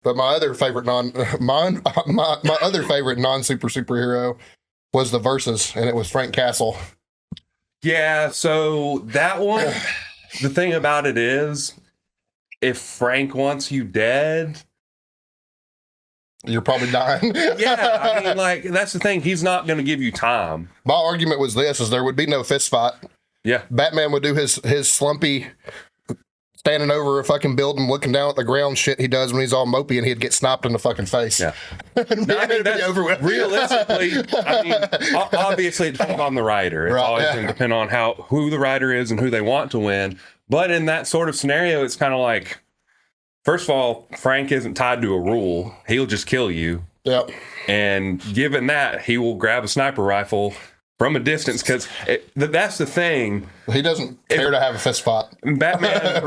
But my other favorite my other favorite superhero was the Versus, and it was Frank Castle. Yeah, so that one, the thing about it is, if Frank wants you dead, you're probably dying. Yeah, I mean, like, that's the thing. He's not going to give you time. My argument was this, is there would be no fist fight. Yeah. Batman would do his slumpy, standing over a fucking building, looking down at the ground shit he does when he's all mopey, and he'd get sniped in the fucking face. Yeah. No, I mean, that's realistically, I mean, obviously it depends on the writer. It's always going to depend on who the writer is and who they want to win. But in that sort of scenario, it's kind of like, first of all, Frank isn't tied to a rule. He'll just kill you. Yep. And given that, he will grab a sniper rifle from a distance, because that's the thing. He doesn't care to have a fist fight. Batman,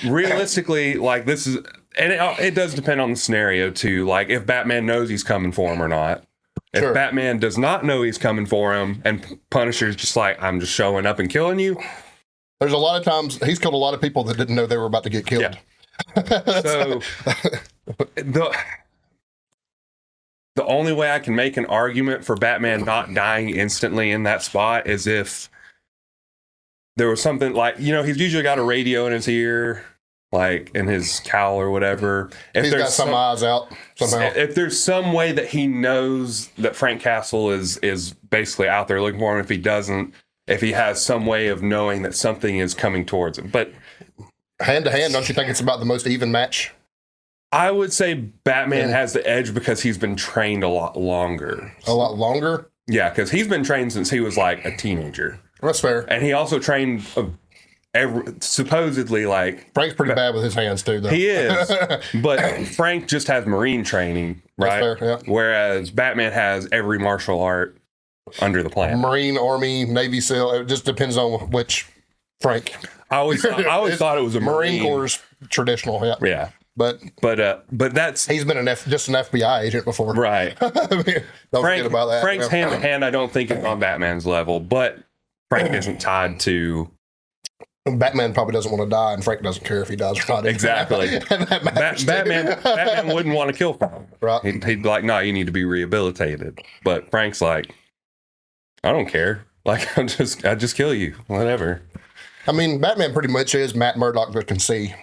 realistically, like, this is, and it does depend on the scenario too. Like, if Batman knows he's coming for him or not. If Batman does not know he's coming for him, and Punisher's just like, I'm just showing up and killing you. There's a lot of times he's killed a lot of people that didn't know they were about to get killed. Yeah. So the only way I can make an argument for Batman not dying instantly in that spot is if there was something like, he's usually got a radio in his ear, like in his cowl or whatever. If he's got some eyes out somehow. If there's some way that he knows that Frank Castle is basically out there looking for him, if he doesn't, if he has some way of knowing that something is coming towards him. But hand to hand, don't you think it's about the most even match? I would say Batman has the edge because he's been trained a lot longer. A lot longer? Yeah, because he's been trained since he was like a teenager. That's fair. And he also trained supposedly, like... Frank's pretty bad with his hands too, though. He is. But Frank just has Marine training, right? That's fair, yeah. Whereas Batman has every martial art under the planet. Marine, Army, Navy SEAL. It just depends on which Frank. I always thought it was a Marine Corps traditional, yeah. Yeah. But that's... He's been just an FBI agent before. Right. I mean, don't forget about that. Frank's hand-to-hand, I don't think is on Batman's level, but Frank isn't tied to... Batman probably doesn't want to die, and Frank doesn't care if he dies or not. Exactly. Batman wouldn't want to kill Frank. Right. He'd be like, no, you need to be rehabilitated. But Frank's like, I don't care. Like, I just kill you. Whatever. I mean, Batman pretty much is Matt Murdock that can see.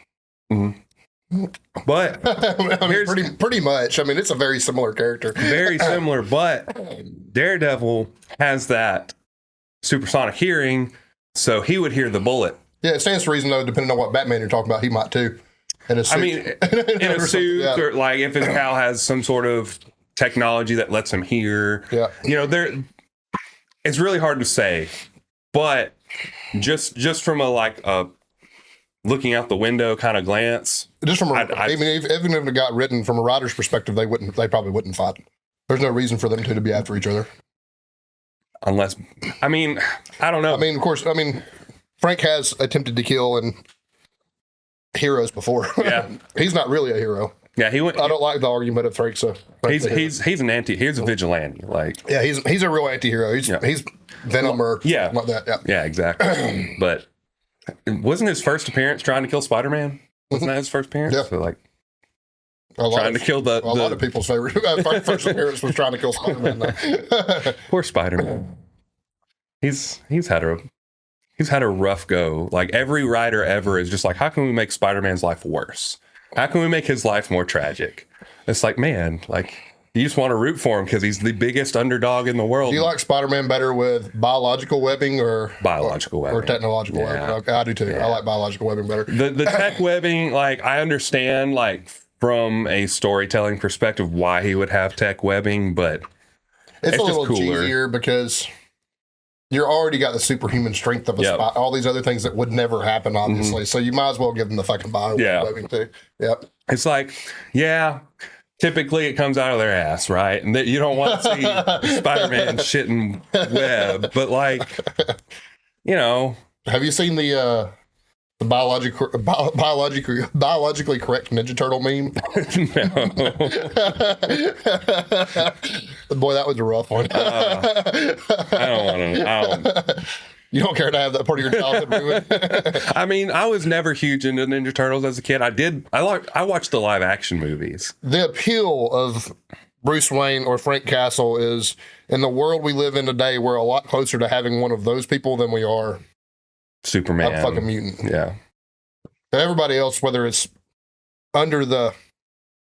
Mm-hmm. But I mean, pretty much. I mean, it's a very similar character. Very similar, but Daredevil has that supersonic hearing, so he would hear the bullet. Yeah, it stands to reason, though, depending on what Batman you're talking about, he might too. In a suit. I mean, in a suit, or like if his pal has some sort of technology that lets him hear. Yeah. It's really hard to say, but just from a looking out the window kind of glance. Just from even if it got written from a writer's perspective, they probably wouldn't fight. There's no reason for them to be after each other. Unless, I mean, I don't know. I mean, of course, Frank has attempted to kill heroes before. Yeah. He's not really a hero. Yeah, I don't like the argument of Frank. So he's a vigilante. Like, yeah, he's a real anti-hero. He's Venom or something like that. Yeah. Yeah, exactly. But wasn't his first appearance trying to kill Spider-Man? Wasn't that his first appearance? Yeah. So like trying to kill a lot of people's favorite first appearance was trying to kill Spider-Man. Poor Spider-Man. He's had a rough go. Like, every writer ever is just like, how can we make Spider-Man's life worse? How can we make his life more tragic? It's like, man, like, you just want to root for him because he's the biggest underdog in the world. Do you like Spider-Man better with biological webbing or technological webbing? Okay, I do too. Yeah. I like biological webbing better. The tech webbing, like, I understand, like, from a storytelling perspective why he would have tech webbing, but it's a little cooler. Cheesier because you're already got the superhuman strength of a spot. All these other things that would never happen, obviously. Mm-hmm. So you might as well give them the fucking bio webbing too. Yep. It's like, typically it comes out of their ass, right? And that you don't want to see Spider-Man shitting web, but like, Have you seen the biologically correct Ninja Turtle meme? No. Boy, that was a rough one. I don't want to. You don't care to have that part of your childhood ruined? I mean, I was never huge into Ninja Turtles as a kid. I watched the live action movies. The appeal of Bruce Wayne or Frank Castle is, in the world we live in today, we're a lot closer to having one of those people than we are Superman. A fucking mutant. Yeah. Everybody else, whether it's under the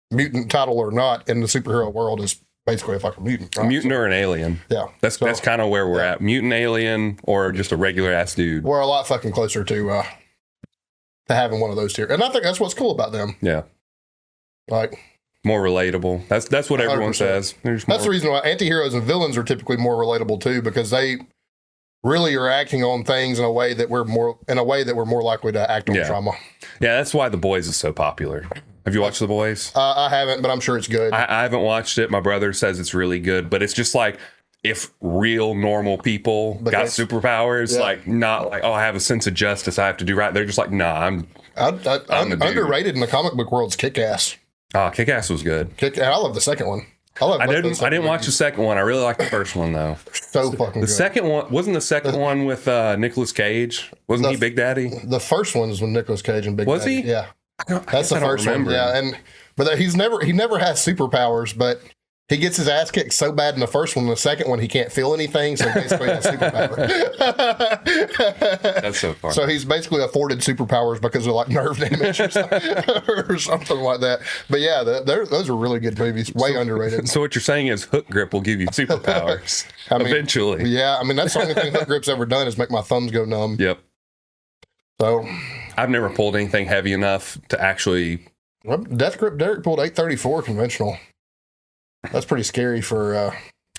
mutant title or not, in the superhero world, is basically a fucking mutant. Right? A mutant or an alien. Yeah. That's kind of where we're at. Mutant, alien, or just a regular ass dude. We're a lot fucking closer to having one of those two. And I think that's what's cool about them. Yeah. Like, more relatable. That's what everyone 100%. Says. That's the reason why anti-heroes and villains are typically more relatable too, because they really are acting on things in a way that we're more likely to act on trauma. Yeah, that's why The Boys is so popular. Have you watched The Boys? I haven't, but I'm sure it's good. I haven't watched it. My brother says it's really good, but it's just like, if real normal people got superpowers, like not like, oh, I have a sense of justice, I have to do right. They're just like, nah, I'm underrated in the comic book world's Kick-Ass. Kick-Ass was good. I love the second one. I didn't watch the second one. I really liked the first one though. So fucking good. The second one wasn't the second one with Nicolas Cage. Wasn't he Big Daddy? The first one was with Nicolas Cage and Big Daddy. Was he? Yeah. That's the first one. Yeah, but he never has superpowers, but he gets his ass kicked so bad in the first one. The second one, he can't feel anything, so basically he has superpower. That's so funny. So he's basically afforded superpowers because of like nerve damage or something like that. But yeah, those are really good movies. Way underrated. So what you're saying is Hook Grip will give you superpowers eventually. Yeah, I mean that's the only thing Hook Grip's ever done is make my thumbs go numb. Yep. So I've never pulled anything heavy enough to actually. Death Grip Derek pulled 834 conventional. That's pretty scary for.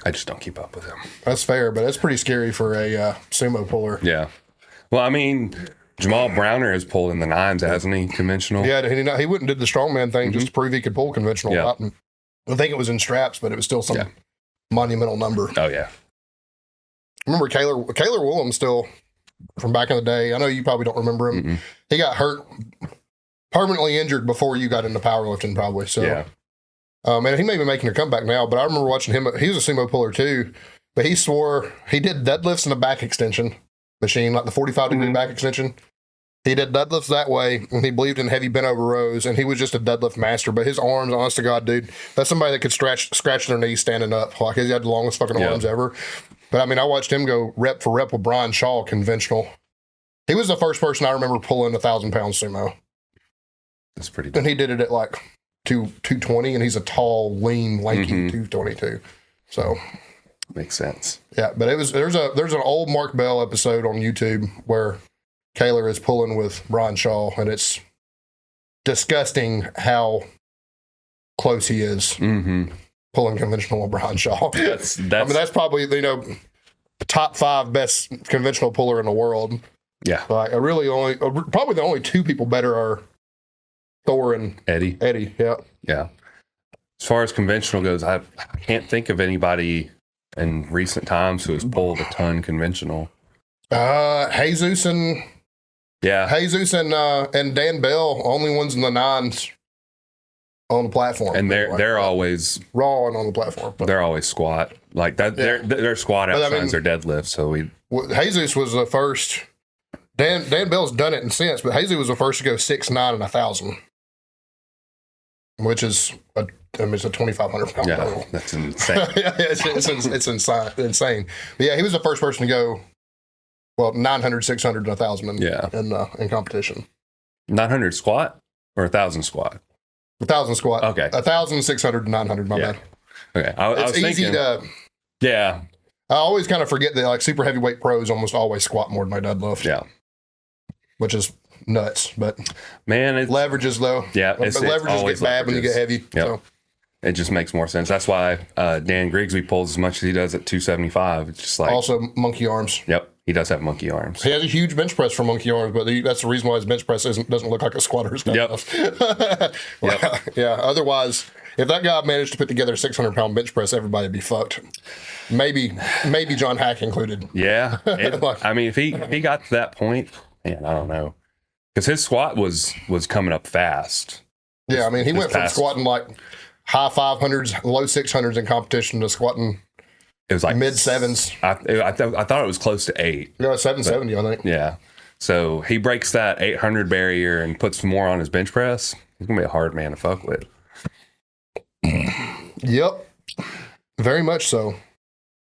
I just don't keep up with him. That's fair, but that's pretty scary for a sumo puller. Yeah. Well, I mean, Jamal Browner has pulled in the 9s, hasn't he? Conventional. Yeah, he went and did the strongman thing just to prove he could pull conventional. Yeah. I think it was in straps, but it was still some monumental number. Oh yeah. Remember Kaylor Williams still from back in the day. I know you probably don't remember him. Mm-mm. He got hurt, permanently injured before you got into powerlifting, probably. So. Yeah. And he may be making a comeback now, but I remember watching him. He was a sumo puller too, but he swore he did deadlifts in a back extension machine, like the 45-degree back extension. He did deadlifts that way, and he believed in heavy bent over rows, and he was just a deadlift master. But his arms, honest to God, dude, that's somebody that could scratch their knees standing up. Like, he had the longest fucking arms ever. But I mean, I watched him go rep for rep with Brian Shaw conventional. He was the first person I remember pulling 1,000-pound sumo. That's pretty dope. And he did it at like 220, and he's a tall, lean, lanky 222. So makes sense. Yeah, but there's an old Mark Bell episode on YouTube where Kaylor is pulling with Brian Shaw, and it's disgusting how close he is pulling conventional with Brian Shaw. That's I mean, that's probably top 5 best conventional puller in the world. Yeah, like probably the only 2 people better are Thor and Eddie. Yeah. As far as conventional goes, I can't think of anybody in recent times who has pulled a ton conventional. Jesus and Dan Bell, only ones in the 9s on the platform, and they're always raw and on the platform. They're always squat like that. Yeah. Their squat outside their deadlift. So Jesus was the first. Dan Bell's done it since, but Jesus was the first to go 6'9" and 1,000. Which is it's a 2,500 pound total. That's insane. It's insane. But yeah, he was the first person to go 900, 600, and 1,000 in competition. 900 squat or 1,000 squat? 1,000 squat. Okay. 1,000, 600, and 900. My bad. Okay. I was easy thinking, to. Yeah. I always kind of forget that like super heavyweight pros almost always squat more than they deadlift. Yeah. Which is nuts, but man, it's leverages though. Yeah, leverages get bad when you get heavy. Yep. So. It just makes more sense. That's why Dan Grigsby pulls as much as he does at 275. It's just like also monkey arms. Yep, he does have monkey arms. He has a huge bench press for monkey arms, but that's the reason why his bench press doesn't look like a squatter's. Yeah. Otherwise, if that guy managed to put together a 600-pound bench press, everybody'd be fucked. Maybe John Hack included. Yeah, I mean, if he got to that point, man, I don't know. Because his squat was coming up fast. Yeah, I mean, he went from squatting like high 500s, low 600s in competition to squatting it was like mid sevens. I thought it was close to 8. No, 770, I think. Yeah. So he breaks that 800 barrier and puts more on his bench press. He's going to be a hard man to fuck with. Yep. Very much so.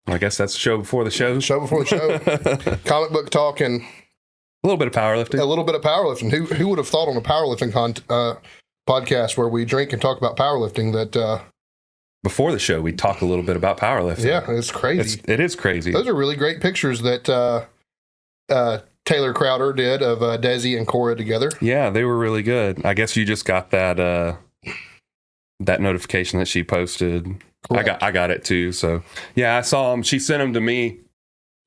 I guess that's the show before the show. Show before the show. Comic book talk and a little bit of powerlifting. A little bit of powerlifting. Who would have thought on a powerlifting podcast where we drink and talk about powerlifting that before the show we talk a little bit about powerlifting. Yeah, it's crazy. It is crazy. Those are really great pictures that Taylor Crowder did of Desi and Cora together. Yeah, they were really good. I guess you just got that that notification that she posted. Correct. I got it too. So yeah, I saw them. She sent them to me.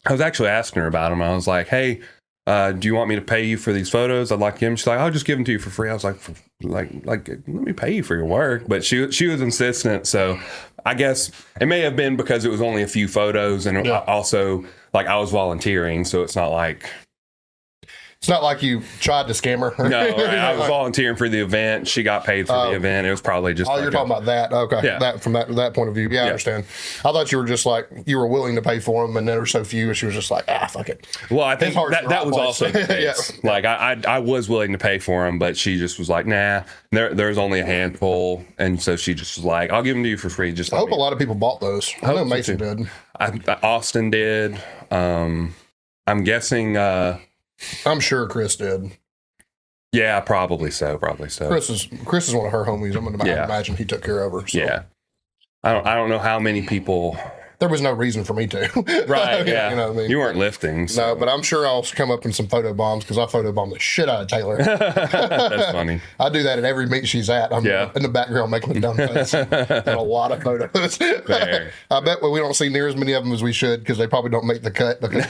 I was actually asking her about them. I was like, hey, do you want me to pay you for these photos? I'd like them. She's like, I'll just give them to you for free. I was like, like, let me pay you for your work. But she was insistent. So I guess it may have been because it was only a few photos, and also like I was volunteering, so it's not like you tried to scam her. No, I was volunteering for the event. She got paid for the event. It was probably just. Oh, you're talking about that? Okay, yeah. That from that point of view. Yeah, I understand. I thought you were just like you were willing to pay for them, and there were so few, and she was just like, fuck it. Well, I think that was also the case. Yeah. Like I was willing to pay for them, but she just was like, nah. There's only a handful, and so she just was like, I'll give them to you for free. Just I hope a lot of people bought those. I know Mason did. Austin did. I'm guessing. I'm sure Chris did. Yeah, probably so. Chris is one of her homies. I'm going to imagine he took care of her. So. Yeah. I don't know how many people. There was no reason for me to. Right, yeah. You know what I mean? You weren't lifting. So. No, but I'm sure I'll come up in some photo bombs because I photo bomb the shit out of Taylor. That's funny. I do that at every meet she's at. I'm in the background making a dumb face. And a lot of photos. Fair. I bet we don't see near as many of them as we should because they probably don't make the cut. Because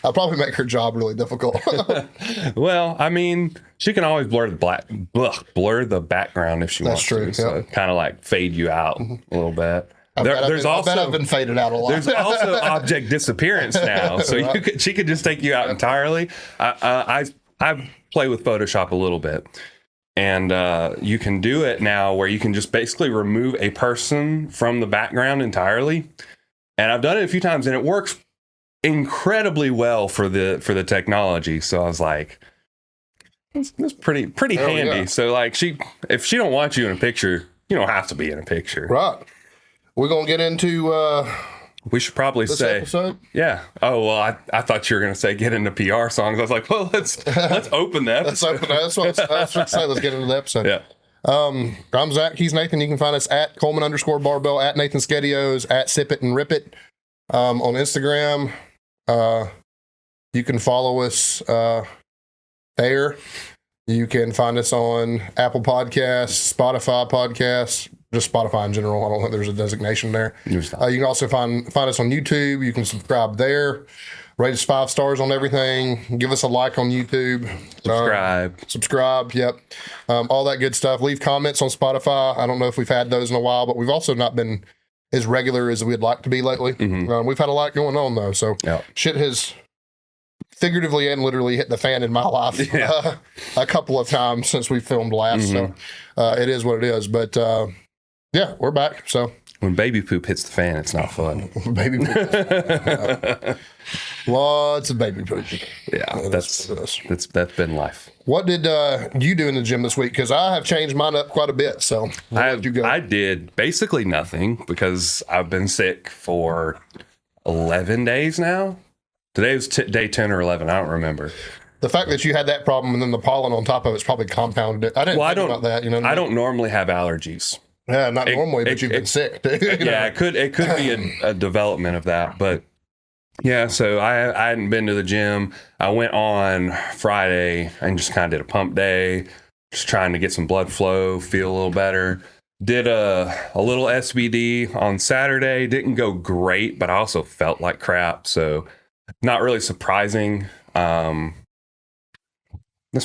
I'll probably make her job really difficult. Well, I mean, she can always blur the background if she wants to. That's true. So kind of like fade you out a little bit. I bet I've been faded out a lot. There's also object disappearance now, so she could just take you out entirely. I play with Photoshop a little bit, and you can do it now where you can just basically remove a person from the background entirely. And I've done it a few times, and it works incredibly well for the technology. So I was like, that's pretty handy. Yeah. So like if she don't want you in a picture, you don't have to be in a picture, right? We're going to get into... we should probably say... episode? Yeah. Oh, well, I thought you were going to say get into PR songs. I was like, well, let's open the episode. That's what I was trying to say. Let's get into the episode. Yeah. I'm Zach. He's Nathan. You can find us at Coleman_Barbell, at Nathan Skedios, at Sip It and Rip It on Instagram. You can follow us there. You can find us on Apple Podcasts, Spotify Podcasts, just Spotify in general. I don't think there's a designation there. You can also find us on YouTube. You can subscribe there. Rate us 5 stars on everything. Give us a like on YouTube. Subscribe. Yep. All that good stuff. Leave comments on Spotify. I don't know if we've had those in a while, but we've also not been as regular as we'd like to be lately. Mm-hmm. We've had a lot going on though. So shit has figuratively and literally hit the fan in my life a couple of times since we filmed last. Mm-hmm. So it is what it is. But yeah, we're back. So when baby poop hits the fan, it's not fun. Baby poop. Lots of baby poop. Yeah, that's been life. What did you do in the gym this week? Because I have changed mine up quite a bit. So I did basically nothing because I've been sick for 11 days now. Today was day 10 or 11. I don't remember. The fact that you had that problem and then the pollen on top of it's probably compounded it. I didn't think about that. You know, I don't normally have allergies. Yeah, not normally, but you've been sick. Yeah, it could be a development of that, but yeah. So I hadn't been to the gym. I went on Friday and just kind of did a pump day, just trying to get some blood flow, feel a little better. Did a little SBD on Saturday. Didn't go great, but I also felt like crap. So not really surprising. That's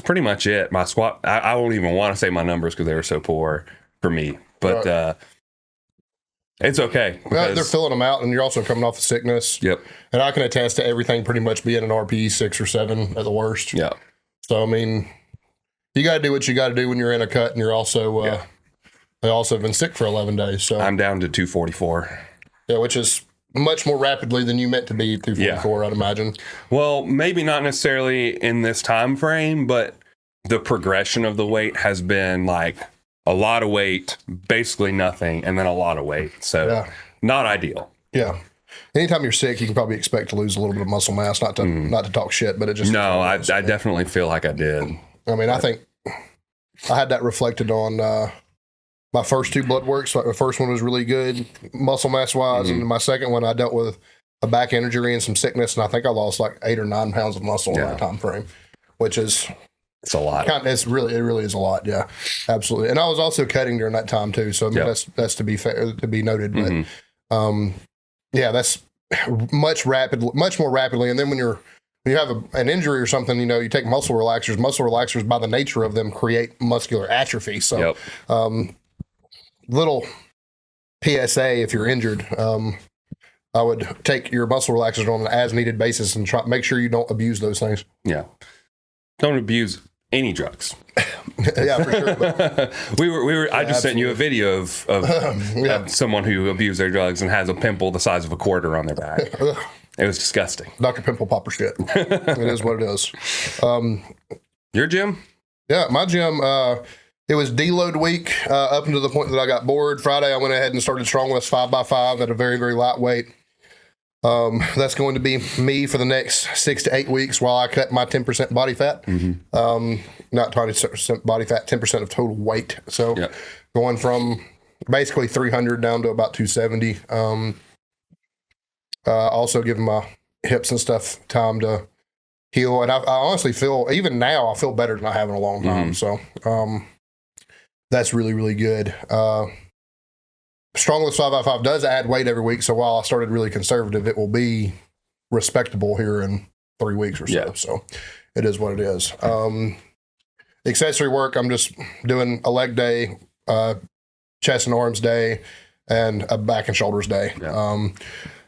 pretty much it. My squat, I don't even want to say my numbers because they were so poor for me. But it's okay. Well, they're filling them out, and you're also coming off of sickness. Yep. And I can attest to everything pretty much being an RPE 6 or 7 at the worst. Yeah. So, I mean, you got to do what you got to do when you're in a cut, and you're also, they also have been sick for 11 days. So I'm down to 244. Yeah, which is much more rapidly than you meant to be through 44, I'd imagine. Well, maybe not necessarily in this time frame, but the progression of the weight has been like a lot of weight, basically nothing, and then a lot of weight. So not ideal. Yeah. Anytime you're sick, you can probably expect to lose a little bit of muscle mass. Not to talk shit, but it just I definitely feel like I did. I mean, I think I had that reflected on my first 2 blood works. Like the first one was really good muscle mass wise, and my second one I dealt with a back injury and some sickness, and I think I lost like 8 or 9 pounds of muscle in that time frame, which is it's a lot. It really is a lot. Yeah, absolutely. And I was also cutting during that time too, so I mean, that's to be fair, to be noted. But yeah, that's much more rapidly. And then when you have an injury or something, you take muscle relaxers. Muscle relaxers, by the nature of them, create muscular atrophy. So, little PSA: if you're injured, I would take your muscle relaxers on an as-needed basis and make sure you don't abuse those things. Yeah, don't abuse any drugs. Yeah, for sure. But, we were. I just sent you a video of someone who abused their drugs and has a pimple the size of a quarter on their back. It was disgusting. Dr. Pimple Popper shit. It is what it is. Your gym? Yeah, my gym. It was deload week up until the point that I got bored. Friday, I went ahead and started strong lifts 5x5 at a very, very light weight. That's going to be me for the next 6 to 8 weeks while I cut my 10% body fat. Not 20% body fat, 10% of total weight. So going from basically 300 down to about 270. Also giving my hips and stuff time to heal. And I honestly feel, even now, I feel better than I have in a long time. So that's really, really good. Strong Lifts 5x5 does add weight every week. So while I started really conservative, it will be respectable here in 3 weeks or so. So it is what it is. Accessory work, I'm just doing a leg day, chest and arms day, and a back and shoulders day.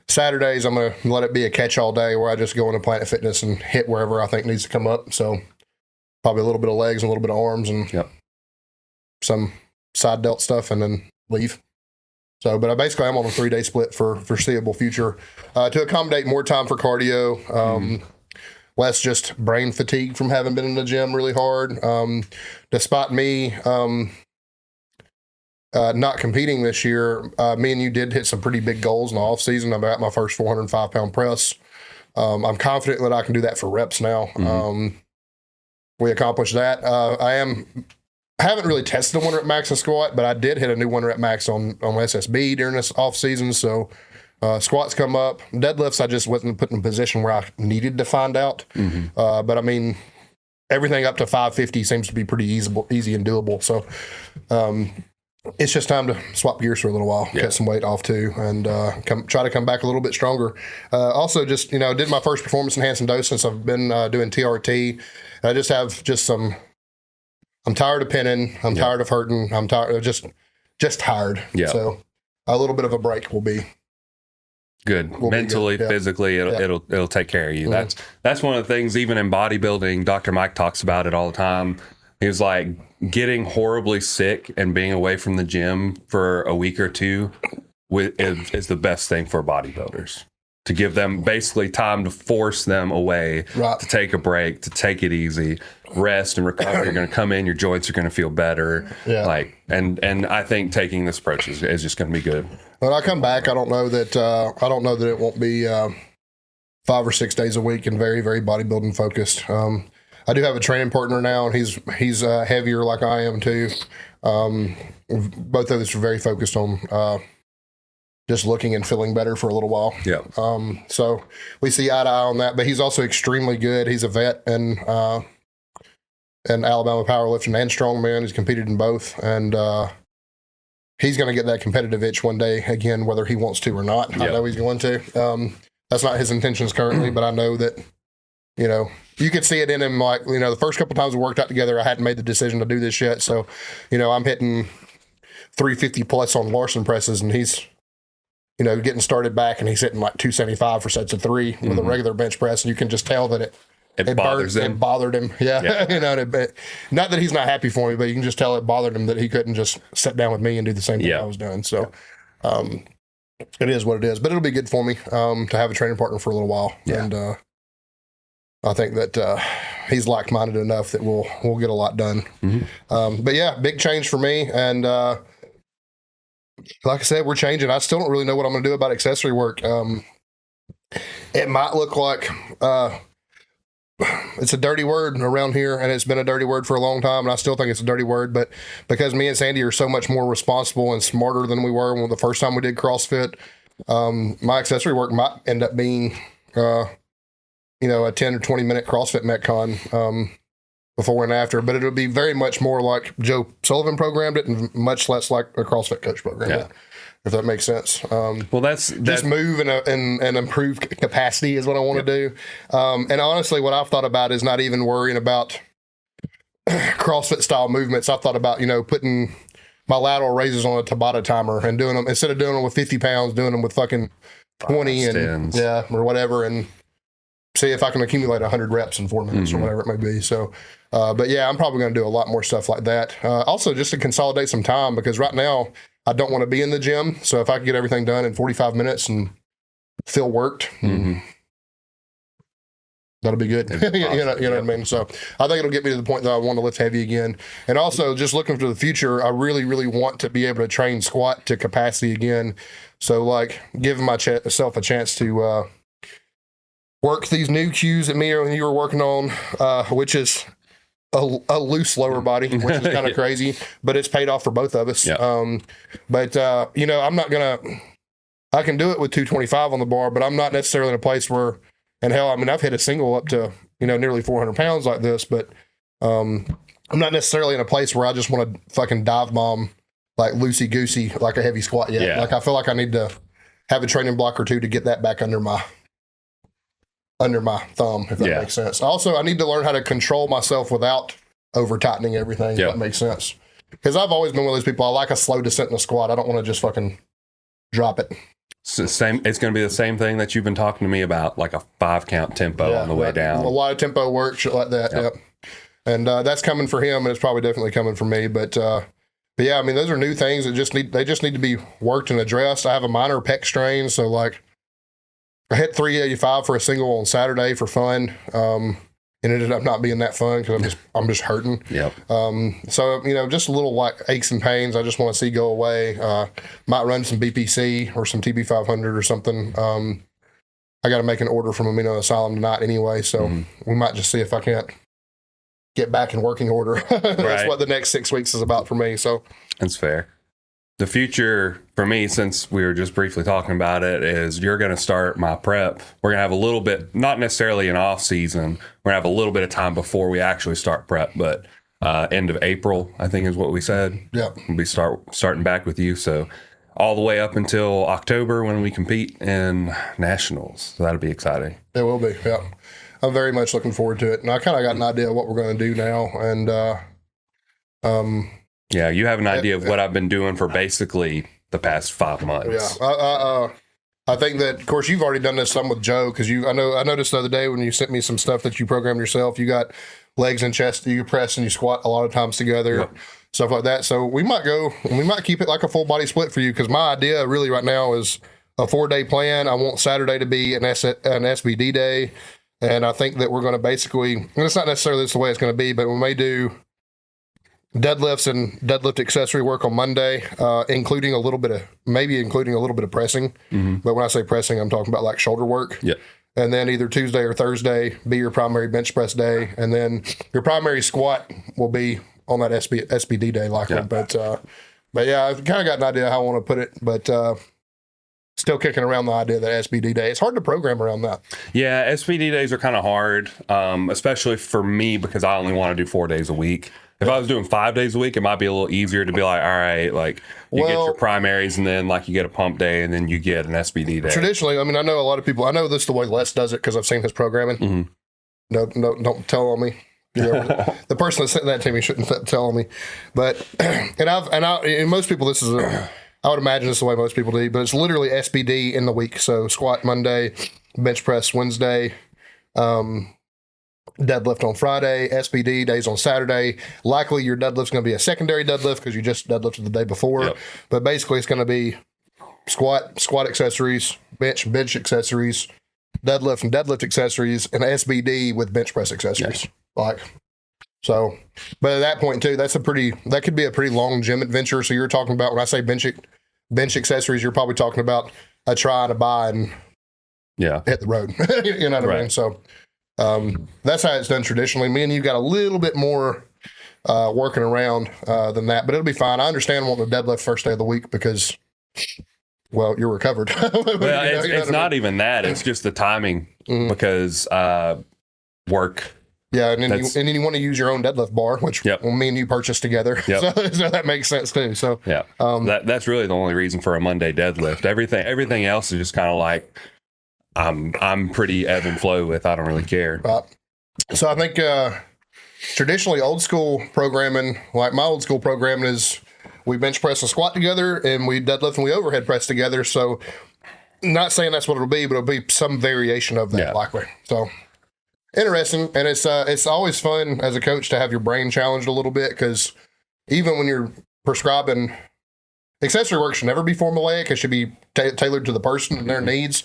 Saturdays, I'm going to let it be a catch-all day where I just go into Planet Fitness and hit wherever I think needs to come up. So probably a little bit of legs and a little bit of arms and some side delt stuff, and then leave. So, but basically I'm on a 3-day split for foreseeable future to accommodate more time for cardio, less just brain fatigue from having been in the gym really hard. Despite me not competing this year, me and you did hit some pretty big goals in the off season. I'm at my first 405 pound press. I'm confident that I can do that for reps now. We accomplished that. I haven't really tested a 1 rep max in squat, but I did hit a new 1 rep max on SSB during this off season. So squats come up. Deadlifts, I just wasn't put in a position where I needed to find out. But I mean, everything up to 550 seems to be pretty easy and doable. So it's just time to swap gears for a little while, cut some weight off too, and try to come back a little bit stronger. Also, just did my first performance enhancing dose since I've been doing TRT. I just have some. I'm tired of pinning. I'm tired of hurting. I'm tired of just tired. So a little bit of a break will be good. Mentally, physically, it'll take care of you. That's one of the things, even in bodybuilding, Dr. Mike talks about it all the time. He was like, getting horribly sick and being away from the gym for a week or two is the best thing for bodybuilders. To give them basically time to force them away, to take a break, to take it easy, rest and recover. You're going to come in, your joints are going to feel better. And I think taking this approach is just going to be good. When I come back, I don't know that it won't be 5 or 6 days a week and very, very bodybuilding focused. I do have a training partner now, and he's heavier like I am too. Both of us are very focused on just looking and feeling better for a little while. So we see eye to eye on that. But he's also extremely good. He's a vet in Alabama powerlifting and strongman. He's competed in both, and he's going to get that competitive itch one day again, whether he wants to or not. I know he's going to. That's not his intentions currently, but I know that you could see it in him. Like the first couple times we worked out together, I hadn't made the decision to do this yet. So I'm hitting 350 plus on Larson presses, and he's getting started back, and he's hitting like 275 for sets of 3 with a regular bench press, and you can just tell that it bothered him. Not that he's not happy for me, but you can just tell it bothered him that he couldn't just sit down with me and do the same thing I was doing. So It is what it is, but it'll be good for me to have a training partner for a little while, and I think that he's like-minded enough that we'll get a lot done. But yeah, big change for me, and like I said, we're changing. I still don't really know what I'm going to do about accessory work. It might look like it's a dirty word around here, and it's been a dirty word for a long time, and I still think it's a dirty word, but because me and Sandy are so much more responsible and smarter than we were when the first time we did CrossFit, my accessory work might end up being, a 10 or 20 minute CrossFit Metcon before and after, but it'll be very much more like Joe Sullivan programmed it and much less like a CrossFit coach programmed it. If that makes sense. Well, that's just move and improve capacity is what I want to do. And honestly, what I've thought about is not even worrying about CrossFit style movements. I've thought about, putting my lateral raises on a Tabata timer and doing them, instead of doing them with 50 pounds, doing them with fucking 20 and or whatever, and see if I can accumulate 100 reps in 4 minutes or whatever it may be. So, but yeah, I'm probably going to do a lot more stuff like that. Also just to consolidate some time, because right now I don't want to be in the gym. So if I can get everything done in 45 minutes and feel worked, that'll be good. you know what I mean? So I think it'll get me to the point that I want to lift heavy again. And also just looking to the future, I really, really want to be able to train squat to capacity again. So like giving myself a chance to work these new cues that me and you were working on, which is a loose lower body, which is kind of crazy, but it's paid off for both of us. But I'm not I can do it with 225 on the bar, but I'm not necessarily in a place where, and hell, I mean, I've hit a single up to, nearly 400 pounds like this, but I'm not necessarily in a place where I just want to fucking dive bomb like loosey goosey, like a heavy squat yet. Like I feel like I need to have a training block or two to get that back under my thumb, if that makes sense. Also, I need to learn how to control myself without over tightening everything, if that makes sense. Because I've always been one of those people, I like a slow descent in the squat. I don't want to just fucking drop it. It's going to be the same thing that you've been talking to me about, like a 5-count tempo on the way down. A lot of tempo work, shit like that. Yep. And that's coming for him, and it's probably definitely coming for me. But yeah, I mean, those are new things that just need to be worked and addressed. I have a minor pec strain, so like, I hit 385 for a single on Saturday for fun. It ended up not being that fun because I'm just hurting. So, just a little like aches and pains I just want to see go away. Might run some BPC or some TB500 or something. I got to make an order from Amino Asylum tonight anyway, so we might just see if I can't get back in working order. That's what the next 6 weeks is about for me. So that's fair. The future for me, since we were just briefly talking about it, is you're going to start my prep. We're going to have a little bit, not necessarily an off season. We're going to have a little bit of time before we actually start prep, but end of April, I think is what we said. Yeah. We'll be starting back with you. So all the way up until October when we compete in nationals. So that'll be exciting. It will be. Yeah. I'm very much looking forward to it. And I kind of got an idea of what we're going to do now. And, yeah, you have an idea of what I've been doing for basically the past 5 months. Yeah, I think that, of course, you've already done this some with Joe, because I noticed the other day when you sent me some stuff that you programmed yourself. You got legs and chest, you press and you squat a lot of times together, stuff like that. So we might keep it like a full body split for you, because my idea really right now is a 4-day plan. I want Saturday to be an SBD day, and I think that we're going to basically, and it's not necessarily this the way it's going to be, but we may do deadlifts and deadlift accessory work on Monday, including a little bit of pressing. But when I say pressing, I'm talking about like shoulder work. And then either Tuesday or Thursday be your primary bench press day, and then your primary squat will be on that SBD day, likely. But yeah, I've kind of got an idea how I want to put it, but still kicking around the idea that SBD day. It's hard to program around that. Yeah, SBD days are kind of hard, especially for me, because I only want to do 4 days a week. If I was doing 5 days a week, it might be a little easier to be like, all right, like you get your primaries, and then like you get a pump day, and then you get an SBD day. Traditionally, I mean, I know a lot of people, I know this is the way Les does it because I've seen his programming. No, don't tell on me. The person that sent that to me shouldn't tell on me. But, and most people, this is, I would imagine this is the way most people do, but it's literally SBD in the week. So squat Monday, bench press Wednesday, deadlift on Friday, SBD days on Saturday. Likely your deadlift's going to be a secondary deadlift because you just deadlifted the day before. But basically it's going to be squat accessories, bench accessories, deadlift and deadlift accessories, and SBD with bench press accessories. Like, so, but at that point too, that could be a pretty long gym adventure. So you're talking about, when I say bench accessories, you're probably talking about a try and a buy and hit the road. You know what I mean? So that's how it's done traditionally. Me and you got a little bit more working around than that, but it'll be fine. I understand wanting a deadlift first day of the week because, well, you're recovered. Well, it's not even that. It's just the timing because work. Yeah, and then you want to use your own deadlift bar, which me and you purchased together. So that makes sense too. So that's really the only reason for a Monday deadlift. Everything else is just kind of like I'm pretty ebb and flow with. I don't really care. So I think traditionally old school programming, like my old school programming, is we bench press and squat together, and we deadlift and we overhead press together. So not saying that's what it'll be, but it'll be some variation of that likely. So interesting. And it's always fun as a coach to have your brain challenged a little bit, because even when you're prescribing, accessory work should never be formulaic. It should be tailored to the person and their needs.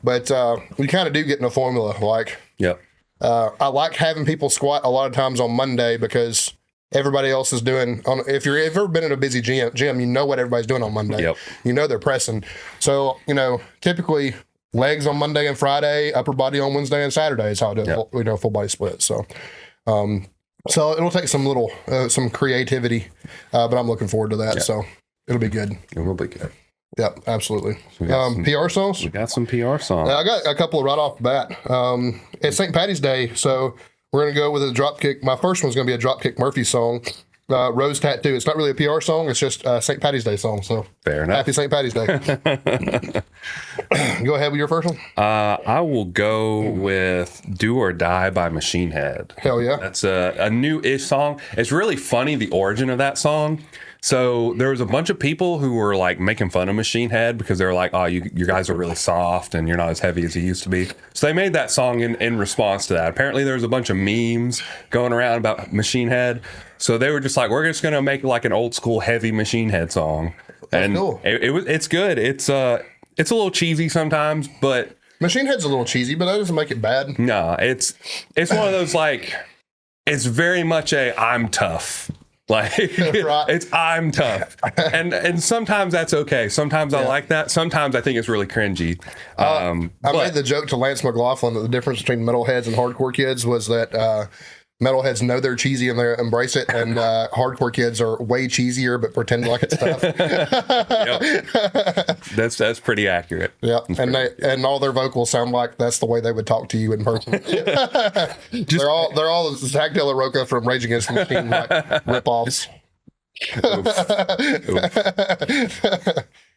But we kind of do get in a formula. Like, I like having people squat a lot of times on Monday because everybody else is doing if you've ever been in a busy gym, you know what everybody's doing on Monday. You know they're pressing. So, typically legs on Monday and Friday, upper body on Wednesday and Saturday is how I do it. Full body split. So, so it'll take some creativity, but I'm looking forward to that. So it'll be good. It will be good. Yep, absolutely. PR songs? We got some PR songs. I got a couple right off the bat. It's St. Patty's Day, so we're going to go with a Dropkick. My first one's going to be a Dropkick Murphy song, Rose Tattoo. It's not really a PR song. It's just a St. Patty's Day song. So fair enough. Happy St. Patty's Day. Go ahead with your first one. I will go with Do or Die by Machine Head. Hell yeah. That's a new-ish song. It's really funny, the origin of that song. So there was a bunch of people who were like making fun of Machine Head because they were like, oh, you guys are really soft and you're not as heavy as you used to be. So they made that song in response to that. Apparently there was a bunch of memes going around about Machine Head. So they were just like, we're just going to make like an old school heavy Machine Head song. That's cool. It's good. It's a little cheesy sometimes, but Machine Head's a little cheesy, but that doesn't make it bad. No, it's one of those, like, it's very much I'm tough. Like, it's I'm tough. And sometimes that's okay. Sometimes I like that. Sometimes I think it's really cringy. I made the joke to Lance McLaughlin that the difference between metalheads and hardcore kids was that metalheads know they're cheesy and they embrace it, and hardcore kids are way cheesier but pretend like it's tough. That's pretty accurate. Yeah, and all their vocals sound like that's the way they would talk to you in person. They're all Zach De La Rocha from Rage Against the Machine like ripoffs.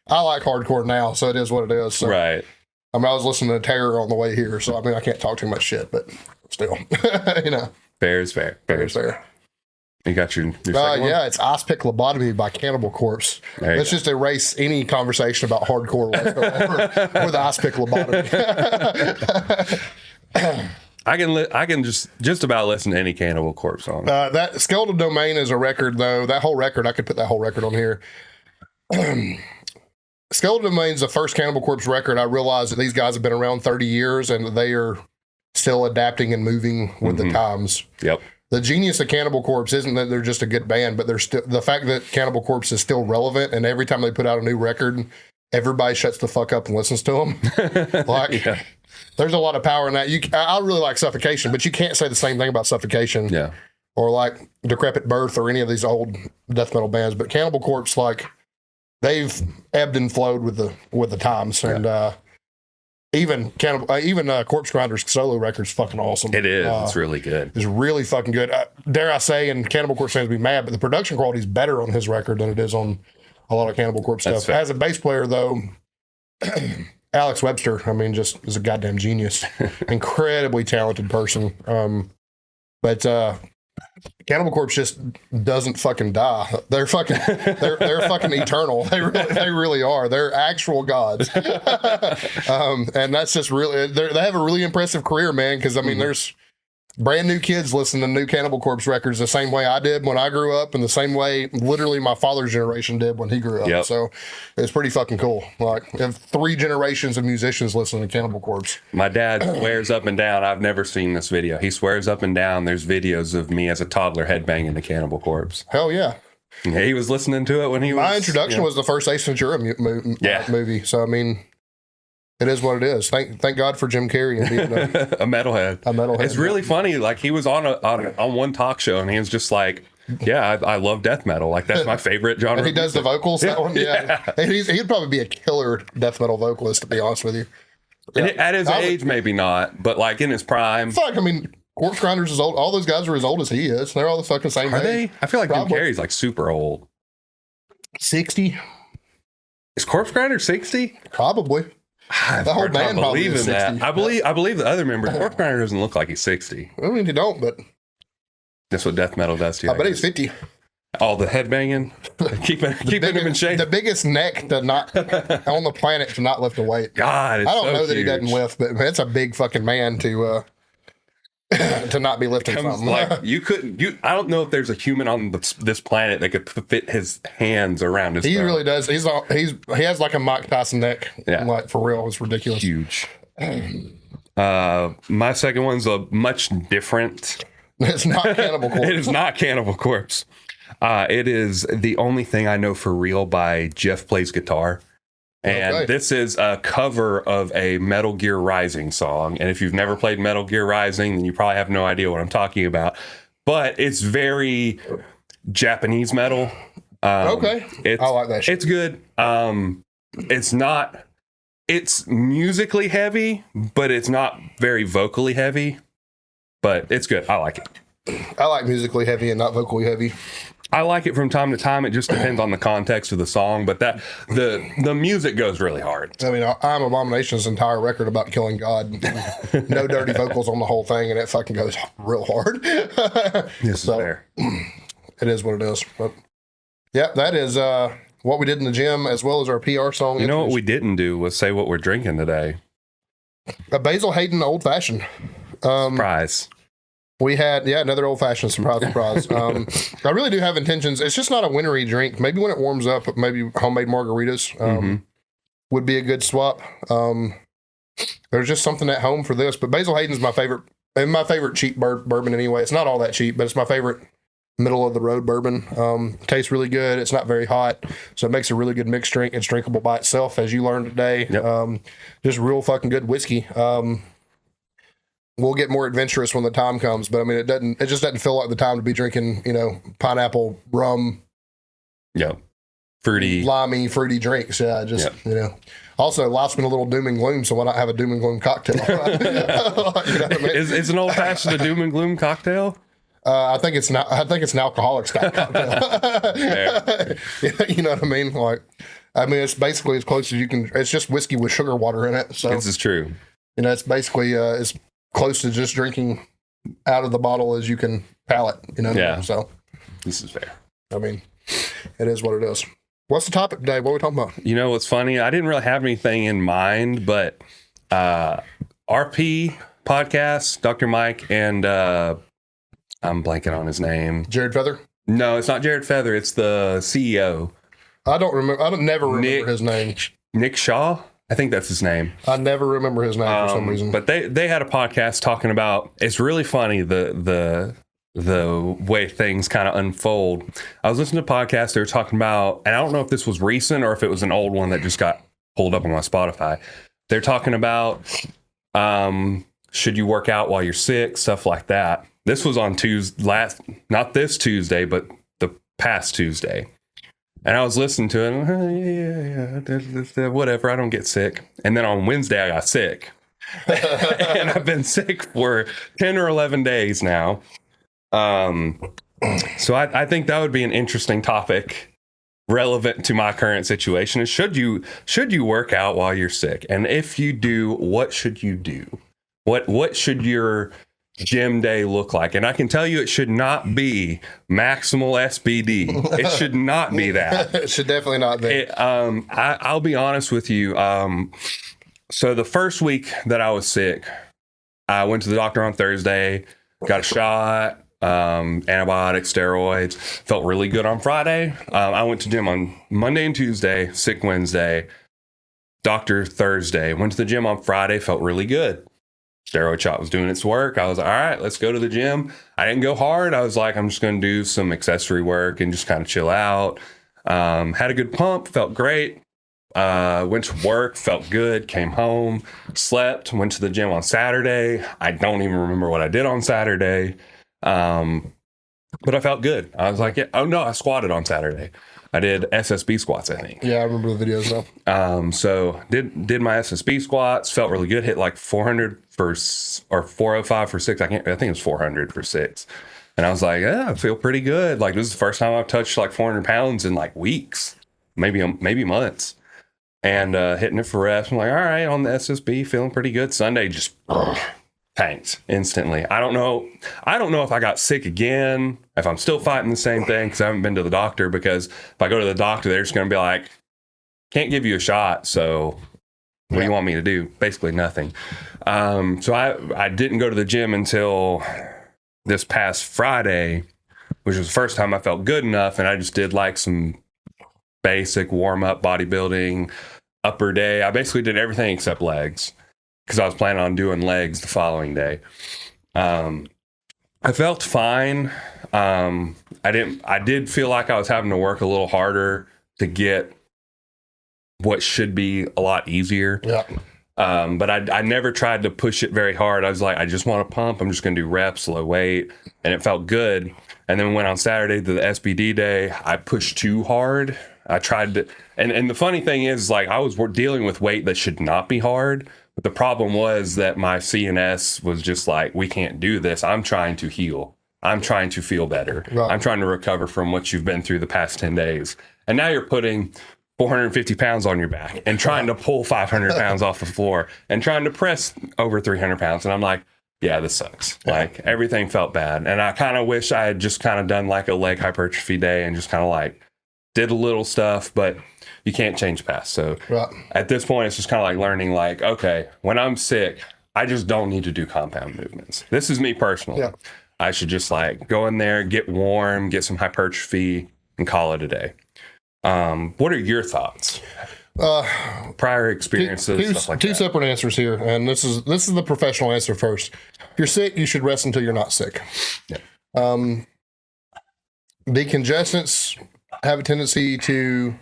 I like hardcore now, so it is what it is. So. Right. I mean, I was listening to Terror on the way here, so I mean, I can't talk too much shit, but still, Fair is fair. Fair is fair. You got your second one? Yeah, it's Ice Pick Lobotomy by Cannibal Corpse. Let's just erase any conversation about hardcore with Ice Pick Lobotomy. I can just about listen to any Cannibal Corpse song. That Skeletal Domain is a record, though. That whole record, I could put that whole record on here. Skeletal Domain's the first Cannibal Corpse record. I realized that these guys have been around 30 years and they are still adapting and moving with the times. Yep. The genius of Cannibal Corpse isn't that they're just a good band, but they're still, the fact that Cannibal Corpse is still relevant, and every time they put out a new record, everybody shuts the fuck up and listens to them. There's a lot of power in that. I really like Suffocation, but you can't say the same thing about Suffocation. Yeah. Or like Decrepit Birth or any of these old death metal bands. But Cannibal Corpse, like, they've ebbed and flowed with the times. And even Corpse Grinder's solo record's fucking awesome. It is. It's really good. It's really fucking good. Dare I say, and Cannibal Corpse fans be mad, but the production quality is better on his record than it is on a lot of Cannibal Corpse stuff. As a bass player, though, Alex Webster, I mean, just is a goddamn genius. Incredibly talented person. But Cannibal Corpse just doesn't fucking die. They're fucking eternal. They really are. They're actual gods. And that's just really, they have a really impressive career, man. Because I mean, there's brand new kids listen to new Cannibal Corpse records the same way I did when I grew up, and the same way literally my father's generation did when he grew up. Yep. So it's pretty fucking cool. Like, if 3 generations of musicians listening to Cannibal Corpse. My dad swears up and down. I've never seen this video. He swears up and down. There's videos of me as a toddler headbanging the Cannibal Corpse. Hell yeah. Yeah, he was listening to it when he was. My introduction was the first Ace Ventura movie. So, I mean, it is what it is. Thank God for Jim Carrey and being a metalhead. a metalhead. It's really funny. Like, he was on one talk show and he was just like, yeah, I love death metal. Like, that's my favorite genre. And he does the vocals, that one? Yeah. And he'd probably be a killer death metal vocalist, to be honest with you. Yeah. At his age, maybe not, but like in his prime. It's like, I mean, Corpse Grinders is old. All those guys are as old as he is. They're all the fucking same Are age. they? I feel like Probably. Jim Carrey's like super old. 60? Is Corpse Grinder 60? Probably. The whole band probably believe is in 60. that. I believe the other members. Corpse Grinder doesn't look like he's 60. I mean, you don't, but That's what death metal does to you. I bet he's 50. All the headbanging, keeping him in shape. The biggest neck to not on the planet to not lift a weight. God, it's I don't so know that he huge. doesn't lift, but it's a big fucking man to to not be lifting Comes something. like you couldn't. I don't know if there's a human on this planet that could fit his hands around his. He throat. really does. He has like a Mike Tyson neck. Yeah. Like, for real. It's ridiculous. huge. My second one's a much different. It's not Cannibal Corpse. It is not Cannibal Corpse. It is The Only Thing I Know for Real by Jeff Plays Guitar. And Okay. this is a cover of a Metal Gear Rising song. And if you've never played Metal Gear Rising, then you probably have no idea what I'm talking about. But it's very Japanese metal. Okay. I like that shit. It's good. It's musically heavy, but it's not very vocally heavy. But it's good. I like it. I like musically heavy and not vocally heavy. I like it from time to time. It just depends on the context of the song, but the music goes really hard. I mean, I'm Abomination's entire record about killing God. No dirty vocals on the whole thing, and it fucking goes real hard. This is fair. It is what it is. But yeah, that is what we did in the gym, as well as our PR song. You know what we didn't do was say what we're drinking today. A Basil Hayden old fashioned. Surprise. We had, another old fashioned surprise. I really do have intentions. It's just not a wintry drink. Maybe when it warms up, maybe homemade margaritas would be a good swap. There's just something at home for this. But Basil Hayden's my favorite, and my favorite cheap bourbon anyway. It's not all that cheap, but it's my favorite middle of the road bourbon. Tastes really good. It's not very hot, so it makes a really good mixed drink. It's drinkable by itself, as you learned today. Yep. Just real fucking good whiskey. We'll get more adventurous when the time comes, but I mean, it just doesn't feel like the time to be drinking, pineapple rum, Yep. Fruity. limey, fruity drinks. Yeah, Also, life's been a little doom and gloom, so why not have a doom and gloom cocktail? You know what I mean? Is an old fashioned a doom and gloom cocktail? I think it's an alcoholics cocktail. You know what I mean? It's basically as close as you can. It's just whiskey with sugar water in it. So This is true. it's basically as close to just drinking out of the bottle as you can palate. Yeah. So This is fair. I mean, it is what it is. What's the topic today? What are we talking about? You know what's funny? I didn't really have anything in mind, but RP podcast, Dr. Mike, and I'm blanking on his name. Jared Feather? No, it's not Jared Feather. It's the CEO. I don't remember. Never remember his name. Nick Shaw. I think that's his name. I never remember his name for some reason. But they had a podcast talking about. It's really funny the way things kind of unfold. I was listening to a podcast. They were talking about, and I don't know if this was recent or if it was an old one that just got pulled up on my Spotify. They're talking about should you work out while you're sick, stuff like that. This was on not this Tuesday, but the past Tuesday. And I was listening to it. Yeah, whatever. I don't get sick. And then on Wednesday, I got sick. And I've been sick for 10 or 11 days now. So I think that would be an interesting topic relevant to my current situation. Is should you work out while you're sick? And if you do, what should you do? What should your gym day look like? And I can tell you it should not be maximal SBD. It should not be that. It should definitely not be. I'll be honest with you. So the first week that I was sick, I went to the doctor on Thursday. got a shot, antibiotics, steroids. Felt really good on Friday. I went to gym on Monday and Tuesday, sick Wednesday, doctor Thursday. Went to the gym on Friday, felt really good. Steroid shot was doing its work. I was like, all right, let's go to the gym. I didn't go hard. I was like, I'm just going to do some accessory work and just kind of chill out. Had a good pump, felt great. Went to work, felt good, came home, slept, went to the gym on Saturday. I don't even remember what I did on Saturday. But I felt good. I was like, yeah, oh no, I squatted on Saturday. I did SSB squats, I think. Yeah, I remember the videos now. So did my SSB squats, felt really good, hit like 400 or 405 for 6. I think it was 400 for 6. And I was like, yeah, I feel pretty good. Like this is the first time I've touched like 400 pounds in like weeks, maybe months. And hitting it for reps. I'm like, all right, on the SSB, feeling pretty good. Sunday just tanked instantly. I don't know if I got sick again, if I'm still fighting the same thing, because I haven't been to the doctor. Because if I go to the doctor, they're just going to be like, can't give you a shot. So what do you want me to do? Basically nothing. So I didn't go to the gym until this past Friday, which was the first time I felt good enough. And I just did like some basic warm-up bodybuilding upper day. I basically did everything except legs because I was planning on doing legs the following day. I felt fine. I did feel like I was having to work a little harder to get what should be a lot easier. Yeah. But I never tried to push it very hard. I was like, I just want to pump. I'm just going to do reps, low weight. And it felt good. And then went on Saturday to the SBD day. I pushed too hard. I tried to, and the funny thing is, like, I was dealing with weight that should not be hard. But the problem was that my CNS was just like, we can't do this. I'm trying to heal. I'm trying to feel better. Right. I'm trying to recover from what you've been through the past 10 days. And now you're putting 450 pounds on your back and trying to pull 500 pounds off the floor and trying to press over 300 pounds. And I'm like, yeah, this sucks. Like everything felt bad. And I kind of wish I had just kind of done like a leg hypertrophy day and just kind of like did a little stuff, but you can't change past. So at this point, it's just kind of like learning like, okay, when I'm sick, I just don't need to do compound movements. This is me personally. Yeah. I should just like go in there, get warm, get some hypertrophy and call it a day. What are your thoughts? Prior experiences, stuff like two separate answers here, and this is the professional answer first. If you're sick, you should rest until you're not sick. Yeah. Decongestants have a tendency to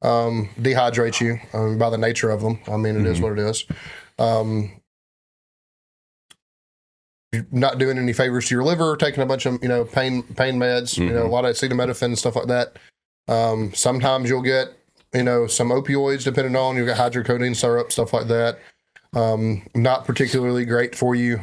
dehydrate you by the nature of them. I mean, it is what it is. You're not doing any favors to your liver, taking a bunch of pain meds, a lot of acetaminophen and stuff like that. Sometimes you'll get some opioids, depending on you'll get hydrocodone syrup, stuff like that. Not particularly great for you.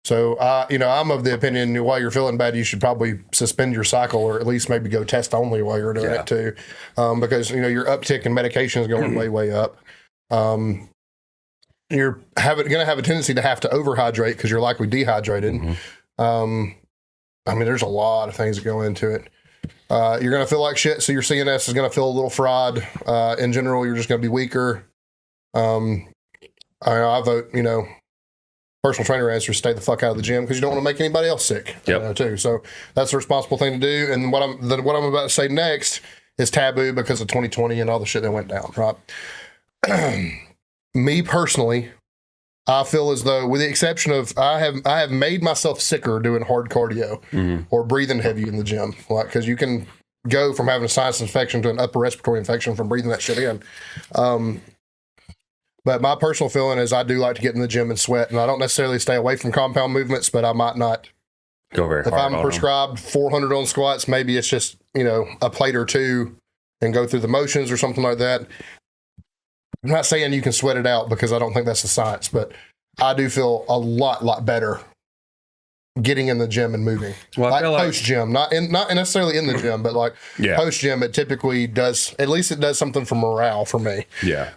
So I'm of the opinion while you're feeling bad, you should probably suspend your cycle or at least maybe go test only while you're doing it too. Because your uptick in medication is going way up. You're going to have a tendency to have to overhydrate because you're likely dehydrated. There's a lot of things that go into it. You're going to feel like shit, so your CNS is going to feel a little fried. In general, you're just going to be weaker. I vote, personal trainer answer, stay the fuck out of the gym because you don't want to make anybody else sick too. So that's the responsible thing to do. And what I'm about to say next is taboo because of 2020 and all the shit that went down, right? Me personally, I feel as though, with the exception of I have made myself sicker doing hard cardio or breathing heavy in the gym, like because you can go from having a sinus infection to an upper respiratory infection from breathing that shit in. But my personal feeling is I do like to get in the gym and sweat, and I don't necessarily stay away from compound movements, but I might not go very hard. If I'm prescribed 400 on squats, maybe it's just a plate or two and go through the motions or something like that. I'm not saying you can sweat it out because I don't think that's the science, but I do feel a lot better getting in the gym and moving. Well, like post gym, not necessarily in the gym, but like post gym, it typically does. At least it does something for morale for me. Yeah.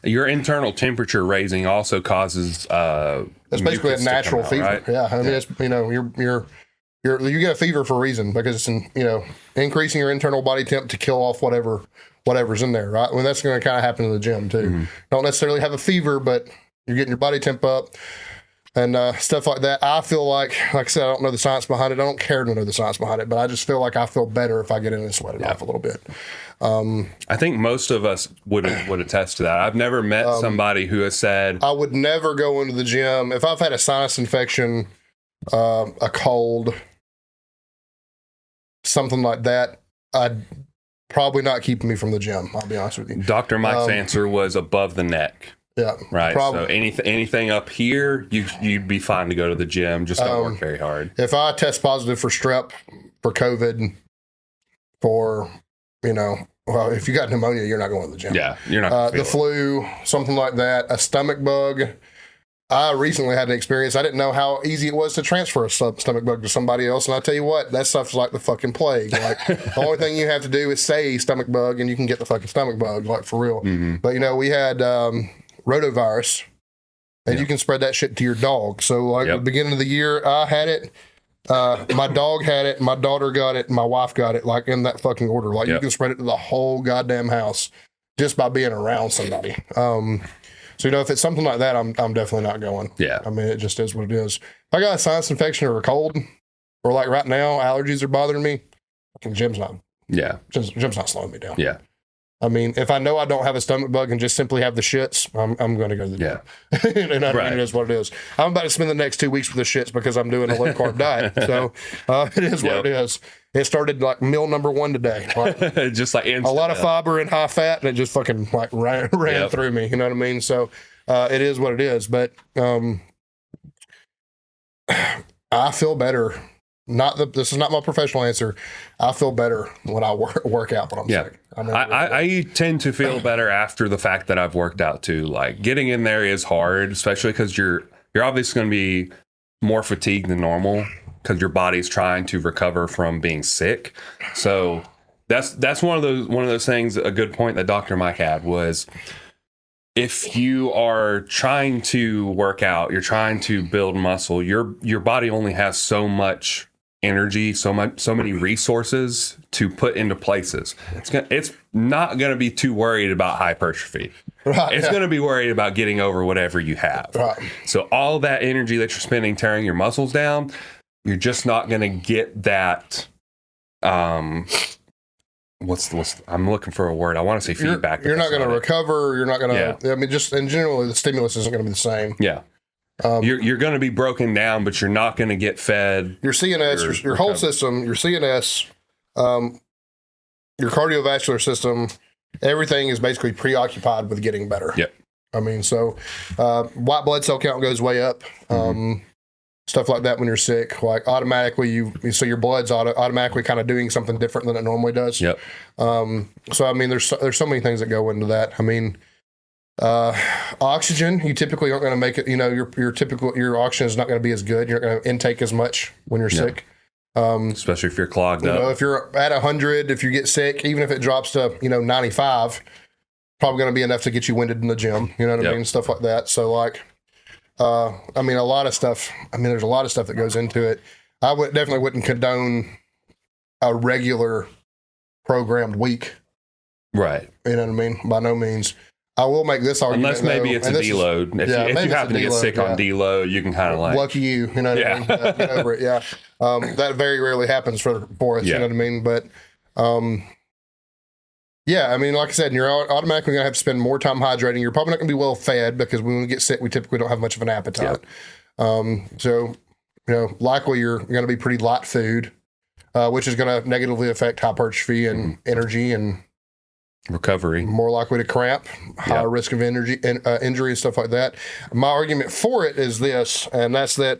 Your internal temperature raising also causes. It's basically a natural fever. Right? Yeah. I mean, it's you get a fever for a reason because it's increasing your internal body temp to kill off whatever's in there, right? I mean, that's going to kind of happen in the gym too. Don't necessarily have a fever, but you're getting your body temp up. and stuff like that. I feel like I said, I don't know the science behind it. I don't care to know the science behind it, but I just feel like I feel better if I get in and sweat it off a little bit. I think most of us would attest to that. I've never met somebody who has said, I would never go into the gym if I've had a sinus infection, a cold, something like that. I'd probably not keep me from the gym. I'll be honest with you. Dr. Mike's answer was above the neck. Yeah, right. So anything up here, you'd be fine to go to the gym. Just don't work very hard. If I test positive for strep, for COVID, for well, if you got pneumonia, you're not going to the gym. Yeah, you're not. The flu, something like that, a stomach bug. I recently had an experience. I didn't know how easy it was to transfer a stomach bug to somebody else. And I tell you what, that stuff's like the fucking plague. Like, the only thing you have to do is say stomach bug and you can get the fucking stomach bug, like for real. Mm-hmm. But, we had rotavirus, and you can spread that shit to your dog. So, like, at the beginning of the year, I had it. My dog had it. My daughter got it. And my wife got it, like, in that fucking order. Like, you can spread it to the whole goddamn house just by being around somebody. So, if it's something like that, I'm definitely not going. Yeah. I mean, it just is what it is. If I got a sinus infection or a cold, or like right now, allergies are bothering me, fucking gym's not slowing me down. Yeah. I mean, if I know I don't have a stomach bug and just simply have the shits, I'm going to go to the gym. And I mean, it is what it is. I'm about to spend the next 2 weeks with the shits because I'm doing a low carb diet. So it is what it is. It started like meal number 1 today. Like, just like a lot of fiber and high fat, and it just fucking like ran through me. You know what I mean? So it is what it is. But I feel better. This is not my professional answer. I feel better when I work out when I'm sick. I tend to feel better after the fact that I've worked out too. Like, getting in there is hard, especially because you're obviously going to be more fatigued than normal because your body's trying to recover from being sick. So that's one of those things. A good point that Dr. Mike had was, if you are trying to work out, you're trying to build muscle, your body only has so much energy, so many resources to put into places. It's not going to be too worried about hypertrophy. Right, it's going to be worried about getting over whatever you have. Right. So all that energy that you're spending tearing your muscles down, you're just not going to get that. I'm looking for a word. I want to say feedback. You're not going to recover. You're not going to. I mean, just in general, the stimulus isn't going to be the same. Yeah. You're going to be broken down, but you're not going to get fed. Your CNS, your whole system, your CNS, your cardiovascular system, everything is basically preoccupied with getting better. Yep. I mean, so white blood cell count goes way up. Stuff like that when you're sick, like automatically so your blood's automatically kind of doing something different than it normally does. Yep. So I mean, there's so many things that go into that. I mean, oxygen, you typically aren't going to make it. Your oxygen is not going to be as good. You're not going to intake as much when you're sick. Especially if you're clogged up. If you're at 100, if you get sick, even if it drops to 95, probably going to be enough to get you winded in the gym. You know what I mean? Stuff like that. So like, I mean, a lot of stuff. I mean, there's a lot of stuff that goes into it. I definitely wouldn't condone a regular programmed week. Right. You know what I mean? By no means. I will make this argument. Unless maybe it's a deload. If you happen to get sick on deload, you can kind of like. Lucky you. You know what I mean? Get over it. Yeah. That very rarely happens for us. You know what I mean? But, yeah, I mean, like I said, you're automatically going to have to spend more time hydrating. You're probably not going to be well fed because when we get sick, we typically don't have much of an appetite. So, likely you're going to be pretty light food, which is going to negatively affect hypertrophy and energy and recovery. More likely to cramp, higher risk of injury and stuff like that. My argument for it is this, and that's that,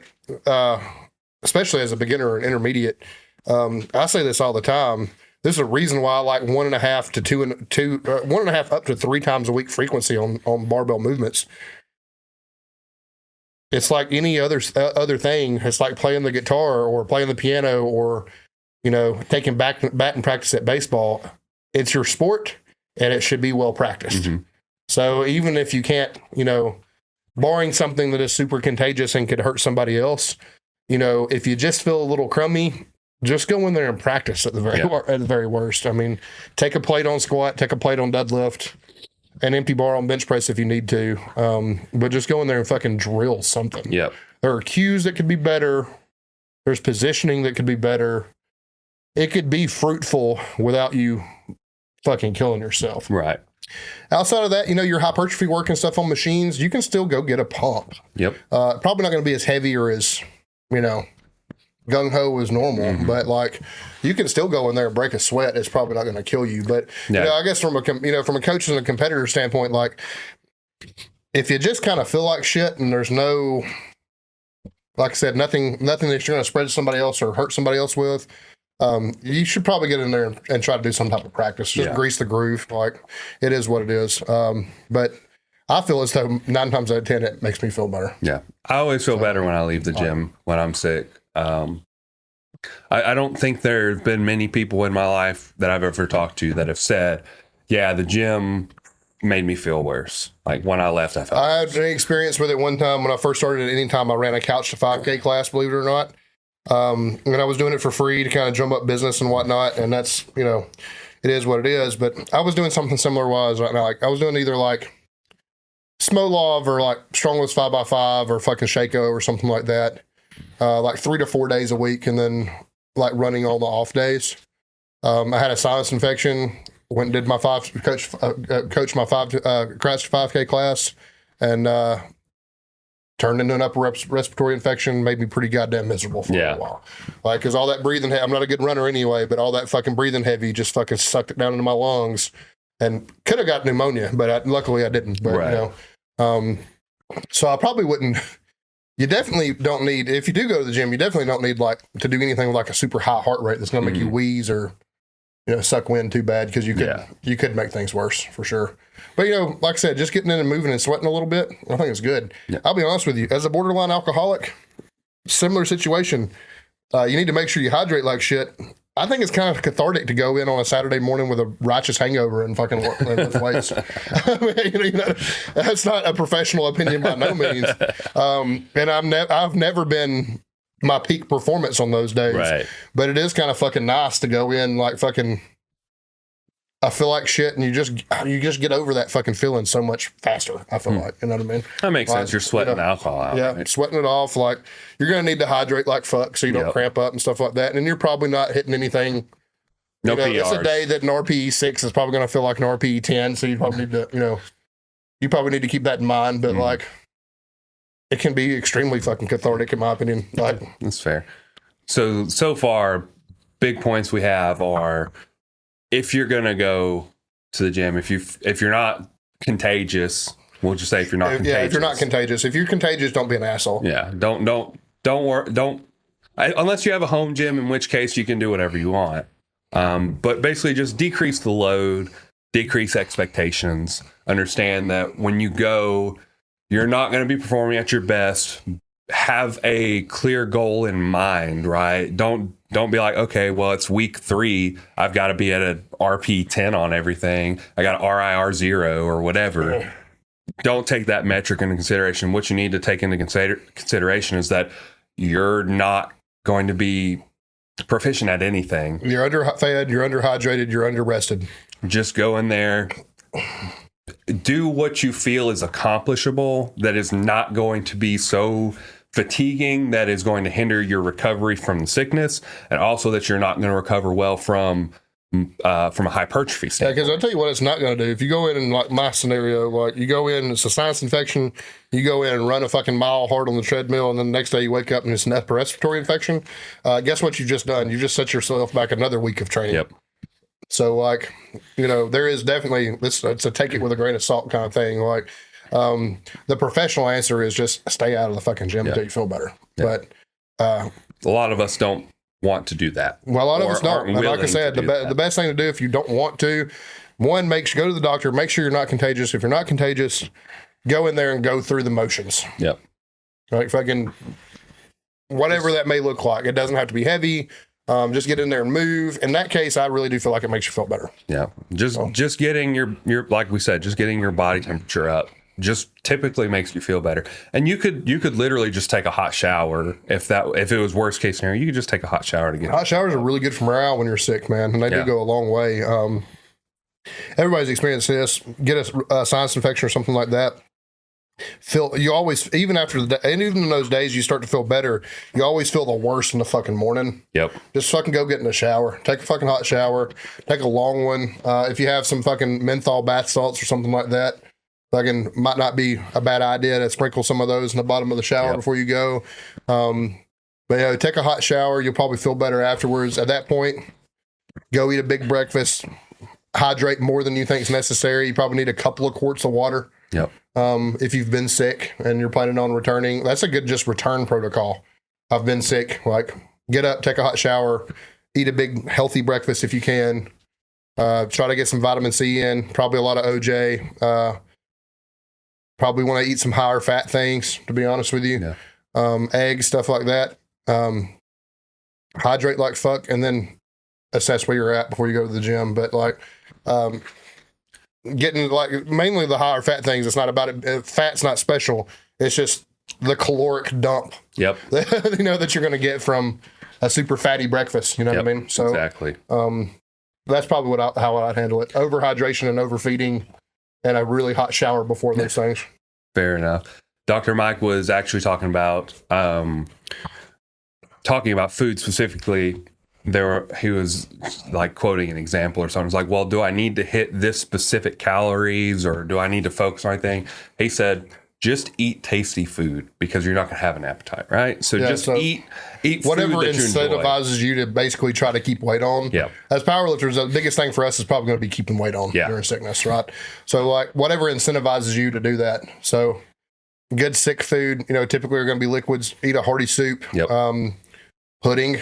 especially as a beginner or an intermediate, I say this all the time. This is a reason why I like 1.5 to 1.5 up to 3 times a week frequency on barbell movements. It's like any other thing. It's like playing the guitar or playing the piano or, taking batting practice at baseball. It's your sport and it should be well practiced. Mm-hmm. So even if you can't, barring something that is super contagious and could hurt somebody else, if you just feel a little crummy, just go in there and practice at the very worst. I mean, take a plate on squat, take a plate on deadlift. an empty bar on bench press if you need to. But just go in there and fucking drill something. Yep. There are cues that could be better. There's positioning that could be better. It could be fruitful without you fucking killing yourself. Right. Outside of that, your hypertrophy work and stuff on machines, you can still go get a pump. Yep. Probably not going to be as heavy or as, gung ho as normal, but like you can still go in there and break a sweat. It's probably not going to kill you. But I guess from a coach and a competitor standpoint, like if you just kind of feel like shit and there's no, like I said, nothing that you're going to spread to somebody else or hurt somebody else with, you should probably get in there and try to do some type of practice. Just grease the groove. Like it is what it is. But I feel as though 9 times out of 10, it makes me feel better. Yeah. I always feel better when I leave the gym when I'm sick. I don't think there's been many people in my life that I've ever talked to that have said, yeah, the gym made me feel worse. Like when I left, I felt I had an experience with it one time when I first started. Anytime I ran a couch to 5K class, believe it or not. And I was doing it for free to kind of drum up business and whatnot. And that's, it is what it is. But I was doing something similar right now. Like I was doing either like Smolov or like Strongless 5x5 or fucking Shaco or something like that. Like 3 to 4 days a week, and then like running all the off days. I had a sinus infection. Went and did my coached my Crouch 5K class, and turned into an upper respiratory infection. Made me pretty goddamn miserable for a while. Like, because all that breathing, I'm not a good runner anyway, but all that fucking breathing heavy just fucking sucked it down into my lungs, and could have got pneumonia, but luckily I didn't. But so I probably wouldn't. You definitely don't need, if you do go to the gym, you definitely don't need like to do anything with like a super high heart rate that's going to make you wheeze or, suck wind too bad, because you could make things worse for sure. But, like I said, just getting in and moving and sweating a little bit, I think it's good. Yeah. I'll be honest with you, as a borderline alcoholic, similar situation, you need to make sure you hydrate like shit. I think it's kind of cathartic to go in on a Saturday morning with a righteous hangover and fucking lift weights. That's not a professional opinion by no means. And I've never been my peak performance on those days. Right. But it is kind of fucking nice to go in like fucking, I feel like shit, and you just get over that fucking feeling so much faster, I feel like. You know what I mean? That makes sense. You're sweating alcohol out. Yeah, right? Sweating it off. Like, you're going to need to hydrate like fuck so you don't cramp up and stuff like that. And you're probably not hitting anything. No PRs. It's a day that an RPE 6 is probably going to feel like an RPE 10, so you probably need to, you probably need to keep that in mind. But, like, it can be extremely fucking cathartic, in my opinion. Like, that's fair. So far, big points we have are, if you're gonna go to the gym, if you're not contagious, we'll just say if you're not contagious. Yeah, if you're not contagious. If you're contagious, don't be an asshole. Yeah, don't worry. Unless you have a home gym, in which case you can do whatever you want. But basically, just decrease the load, decrease expectations. Understand that when you go, you're not going to be performing at your best. Have a clear goal in mind, right? Don't be like, okay, well, it's week 3. I've got to be at an RP 10 on everything. I got an RIR 0 or whatever. Don't take that metric into consideration. What you need to take into consideration is that you're not going to be proficient at anything. You're underfed, you're underhydrated, you're underrested. Just go in there. Do what you feel is accomplishable, that is not going to be so fatiguing that is going to hinder your recovery from the sickness, and also that you're not going to recover well from a hypertrophy standpoint. Yeah, because I'll tell you what it's not going to do. If you go in and, like my scenario, like you go in, it's a sinus infection, you go in and run a fucking mile hard on the treadmill, and then the next day you wake up and it's an upper respiratory infection, guess what you've just done? You just set yourself back another week of training. Yep. So, like, there is definitely, it's a take it with a grain of salt kind of thing. Like, the professional answer is just stay out of the fucking gym until you feel better. But a lot of us don't want to do that. Well, a lot of us don't. And like I said, the best thing to do if you don't want to, one, go to the doctor, make sure you're not contagious. If you're not contagious, go in there and go through the motions. Yep. Like fucking whatever that may look like. It doesn't have to be heavy. Just get in there and move. In that case, I really do feel like it makes you feel better. Yeah. Just getting your like we said, just getting your body temperature up just typically makes you feel better. And you could literally just take a hot shower if it was worst case scenario. You could just take a hot shower to get hot showers are really good for morale when you're sick, man, and they do go a long way. everybody's experienced this. Get a sinus infection or something like that. You always, even after the day, and even in those days you start to feel better, you always feel the worst in the fucking morning. Yep. Just fucking go get in the shower. Take a fucking hot shower. Take a long one. If you have some fucking menthol bath salts or something like that, fucking might not be a bad idea to sprinkle some of those in the bottom of the shower before you go. But yeah, take a hot shower. You'll probably feel better afterwards. At that point, go eat a big breakfast. Hydrate more than you think is necessary. You probably need a couple of quarts of water. Yep. If you've been sick and you're planning on returning, that's a good just return protocol. I've been sick, like get up, take a hot shower, eat a big healthy breakfast if you can. Try to get some vitamin C in, probably a lot of OJ. Probably want to eat some higher fat things, to be honest with you. Yeah. Eggs, stuff like that. Hydrate like fuck, and then assess where you're at before you go to the gym. But like, getting like mainly the higher fat things. It's not about it. Fat's not special. It's just the caloric dump. Yep. That you're going to get from a super fatty breakfast. You know what I mean? So exactly. That's probably how I'd handle it. Overhydration and overfeeding, and a really hot shower before those things. Fair enough. Dr. Mike was actually talking about food specifically. He was like quoting an example or something. It's like, well, do I need to hit this specific calories or do I need to focus on anything? He said, just eat tasty food because you're not going to have an appetite, right? So eat whatever food that incentivizes you to basically try to keep weight on. Yeah. As powerlifters, the biggest thing for us is probably going to be keeping weight on during sickness, right? So like whatever incentivizes you to do that. So good sick food, typically are going to be liquids. Eat a hearty soup, pudding.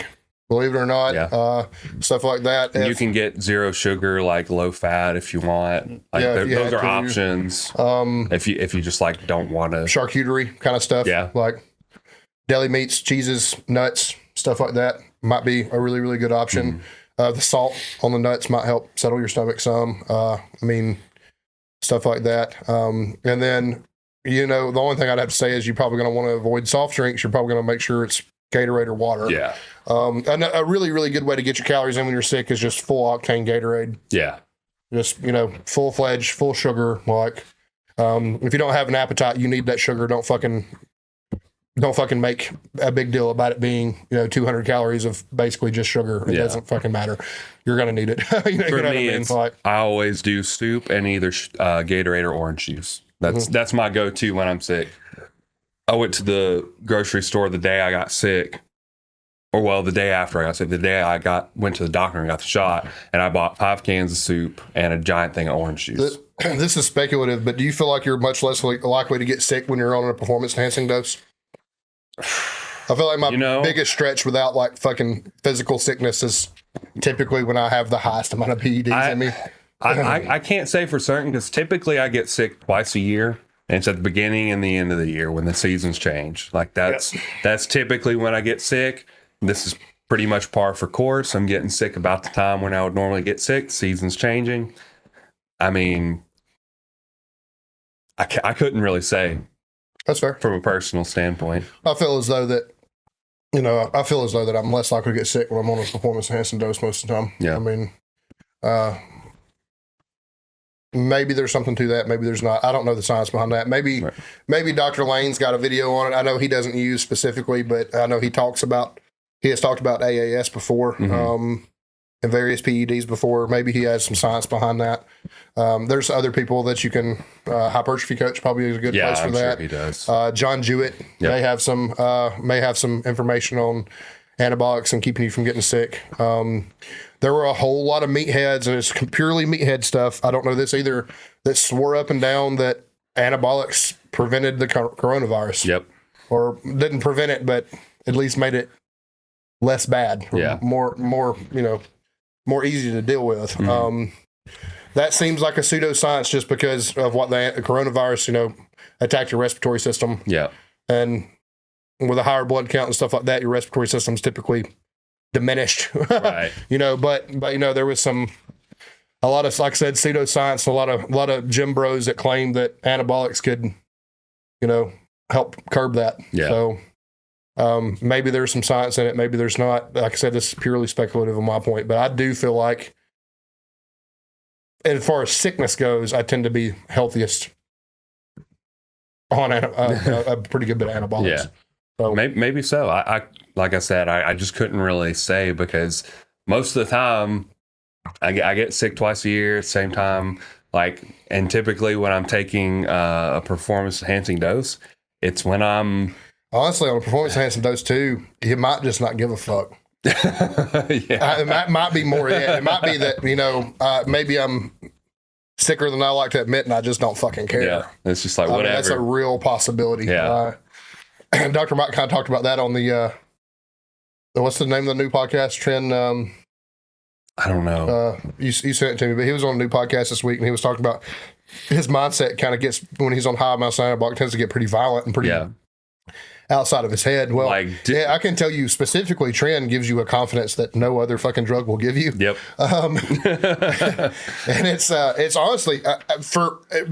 Believe it or not, stuff like that. You can get zero sugar, like low fat, if you want. Like those are options. If you just like don't want to charcuterie kind of stuff, like deli meats, cheeses, nuts, stuff like that might be a really really good option. The salt on the nuts might help settle your stomach some. Stuff like that. And then the only thing I'd have to say is you're probably going to want to avoid soft drinks. You're probably going to make sure it's Gatorade or water. Yeah. And a really, really good way to get your calories in when you're sick is just full octane Gatorade. Yeah. Just, full fledged, full sugar. Like, if you don't have an appetite, you need that sugar. Don't fucking make a big deal about it being, 200 calories of basically just sugar. It doesn't fucking matter. You're going to need it. For me, I always do soup and either Gatorade or orange juice. That's my go-to when I'm sick. I went to the grocery store the day I got sick, the day after I got sick, the day went to the doctor and got the shot, and I bought 5 cans of soup and a giant thing of orange juice. This is speculative, but do you feel like you're much less likely to get sick when you're on a performance enhancing dose? I feel like my biggest stretch without like fucking physical sickness is typically when I have the highest amount of PEDs in me. I can't say for certain because typically I get sick twice a year. And it's at the beginning and the end of the year when the seasons change. Like that's typically when I get sick. This is pretty much par for course. I'm getting sick about the time when I would normally get sick. Season's changing. I mean, I couldn't really say. That's fair. From a personal standpoint. I feel as though that, I'm less likely to get sick when I'm on a performance enhancing dose most of the time. Yeah. I mean, maybe there's something to that. Maybe there's not. I don't know the science behind that. Maybe Dr. Lane's got a video on it. I know he doesn't use specifically, but I know he has talked about AAS before, and various PEDs before. Maybe he has some science behind that. There's other people that you can, hypertrophy coach probably is a good place for I'm that. Sure he does. John Jewett may have some information on anabolics and keeping you from getting sick. There were a whole lot of meatheads, and it's purely meathead stuff. I don't know this either, that swore up and down that anabolics prevented the coronavirus. Yep. Or didn't prevent it, but at least made it less bad. Yeah. More easy to deal with. That seems like a pseudoscience just because of what the coronavirus, attacked your respiratory system. Yeah. And with a higher blood count and stuff like that, your respiratory system's typically diminished. Right. But there was a lot of, like I said, pseudoscience, a lot of gym bros that claimed that anabolics could, help curb that. Yeah. So maybe there's some science in it, maybe there's not. Like I said, this is purely speculative on my point, but I do feel like as far as sickness goes, I tend to be healthiest on a pretty good bit of antibiotics. Yeah. So, Maybe so. I like I said, I just couldn't really say because most of the time I get sick twice a year at the same time. Like, and typically when I'm taking a performance enhancing dose, it's when I'm honestly on a performance enhancing dose too. You might just not give a fuck. yeah. It might be more. Yeah, it might be that maybe I'm sicker than I like to admit, and I just don't fucking care. Yeah, it's just like whatever. That's a real possibility. Yeah. Dr. Mike kind of talked about that on the what's the name of the new podcast? Trend. I don't know. You sent it to me, but he was on a new podcast this week, and he was talking about his mindset. Kind of gets when he's on high amounts of anabolic, tends to get pretty violent and pretty outside of his head. Well, I can tell you specifically, Trend gives you a confidence that no other fucking drug will give you. Yep. And it's honestly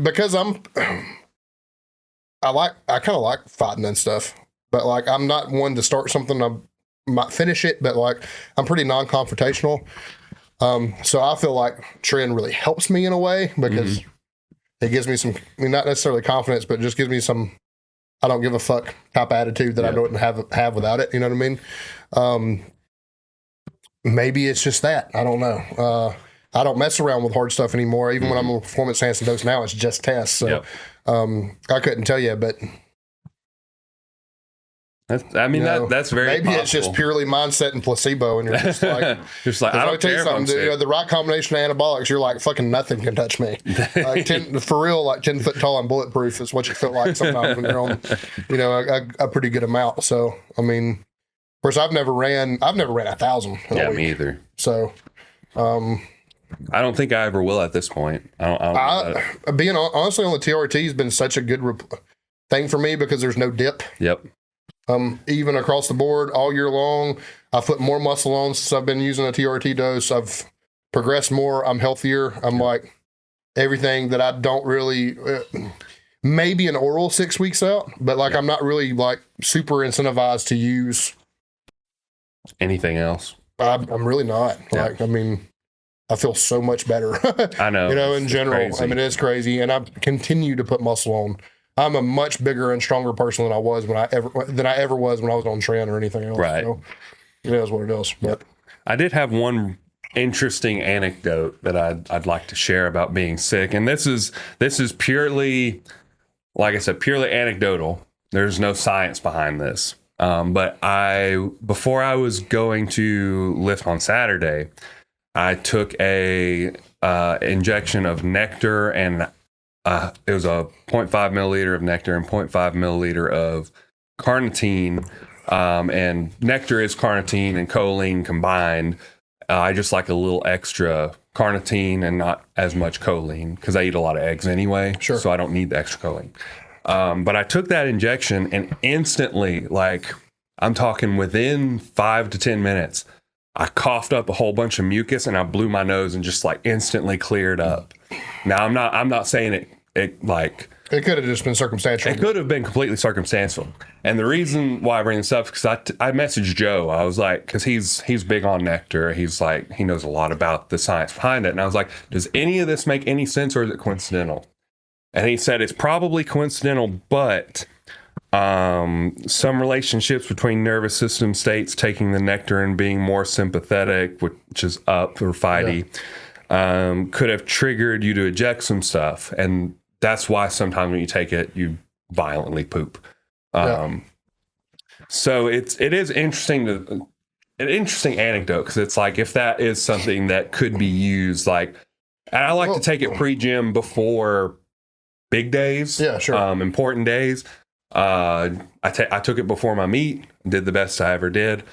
because I kind of like fighting and stuff, but like I'm not one to start something. I might finish it, but like I'm pretty non-confrontational. So I feel like Trend really helps me in a way because it gives me some, not necessarily confidence, but just gives me some I don't give a fuck type attitude that I don't have without it. You know what I mean? Maybe it's just that. I don't know. I don't mess around with hard stuff anymore. Even when I'm on performance enhancing dose now, it's just tests. So I couldn't tell you, but that's very maybe possible. It's just purely mindset and placebo, and you're just like, I don't tell you care. Something, the right combination of anabolics, you're like fucking nothing can touch me. For real, like 10 foot tall and bulletproof is what you feel like sometimes when you're on, a pretty good amount. So I mean, of course, I've never ran 1,000. Yeah, me either. So, I don't think I ever will at this point. Being honestly on the TRT has been such a good thing for me because there's no dip. Yep. Even across the board all year long, I've put more muscle on since I've been using a TRT dose. I've progressed more. I'm healthier. I'm like everything that I don't really, maybe an oral 6 weeks out, but like I'm not really like super incentivized to use anything else. I'm really not. Like, I mean, I feel so much better. I know. In general, crazy. I mean, it's crazy. And I continue to put muscle on. I'm a much bigger and stronger person than I ever was when I was on Trend or anything else. Right. So it is what it is. But I did have one interesting anecdote that I'd like to share about being sick, and this is purely, like I said, purely anecdotal. There's no science behind this. But before I was going to lift on Saturday, I took a injection of nectar and. It was a 0.5 milliliter of nectar and 0.5 milliliter of carnitine. And nectar is carnitine and choline combined. I just like a little extra carnitine and not as much choline because I eat a lot of eggs anyway. Sure. So I don't need the extra choline. But I took that injection and instantly, like I'm talking within 5 to 10 minutes, I coughed up a whole bunch of mucus and I blew my nose and just like instantly cleared up. Now I'm not saying it like it could have just been circumstantial. It could have been completely circumstantial. And the reason why I bring this up is because I messaged Joe. I was like, because he's big on nectar. He's like, he knows a lot about the science behind it. And I was like, does any of this make any sense or is it coincidental? And he said it's probably coincidental, but some relationships between nervous system states taking the nectar and being more sympathetic, which is up or fighty, could have triggered you to eject some stuff. And that's why sometimes when you take it, you violently poop. So it is interesting an interesting anecdote because it's like if that is something that could be used, like, and I like to take it pre-gym before big days, important days. I took it before my meet, did the best I ever did.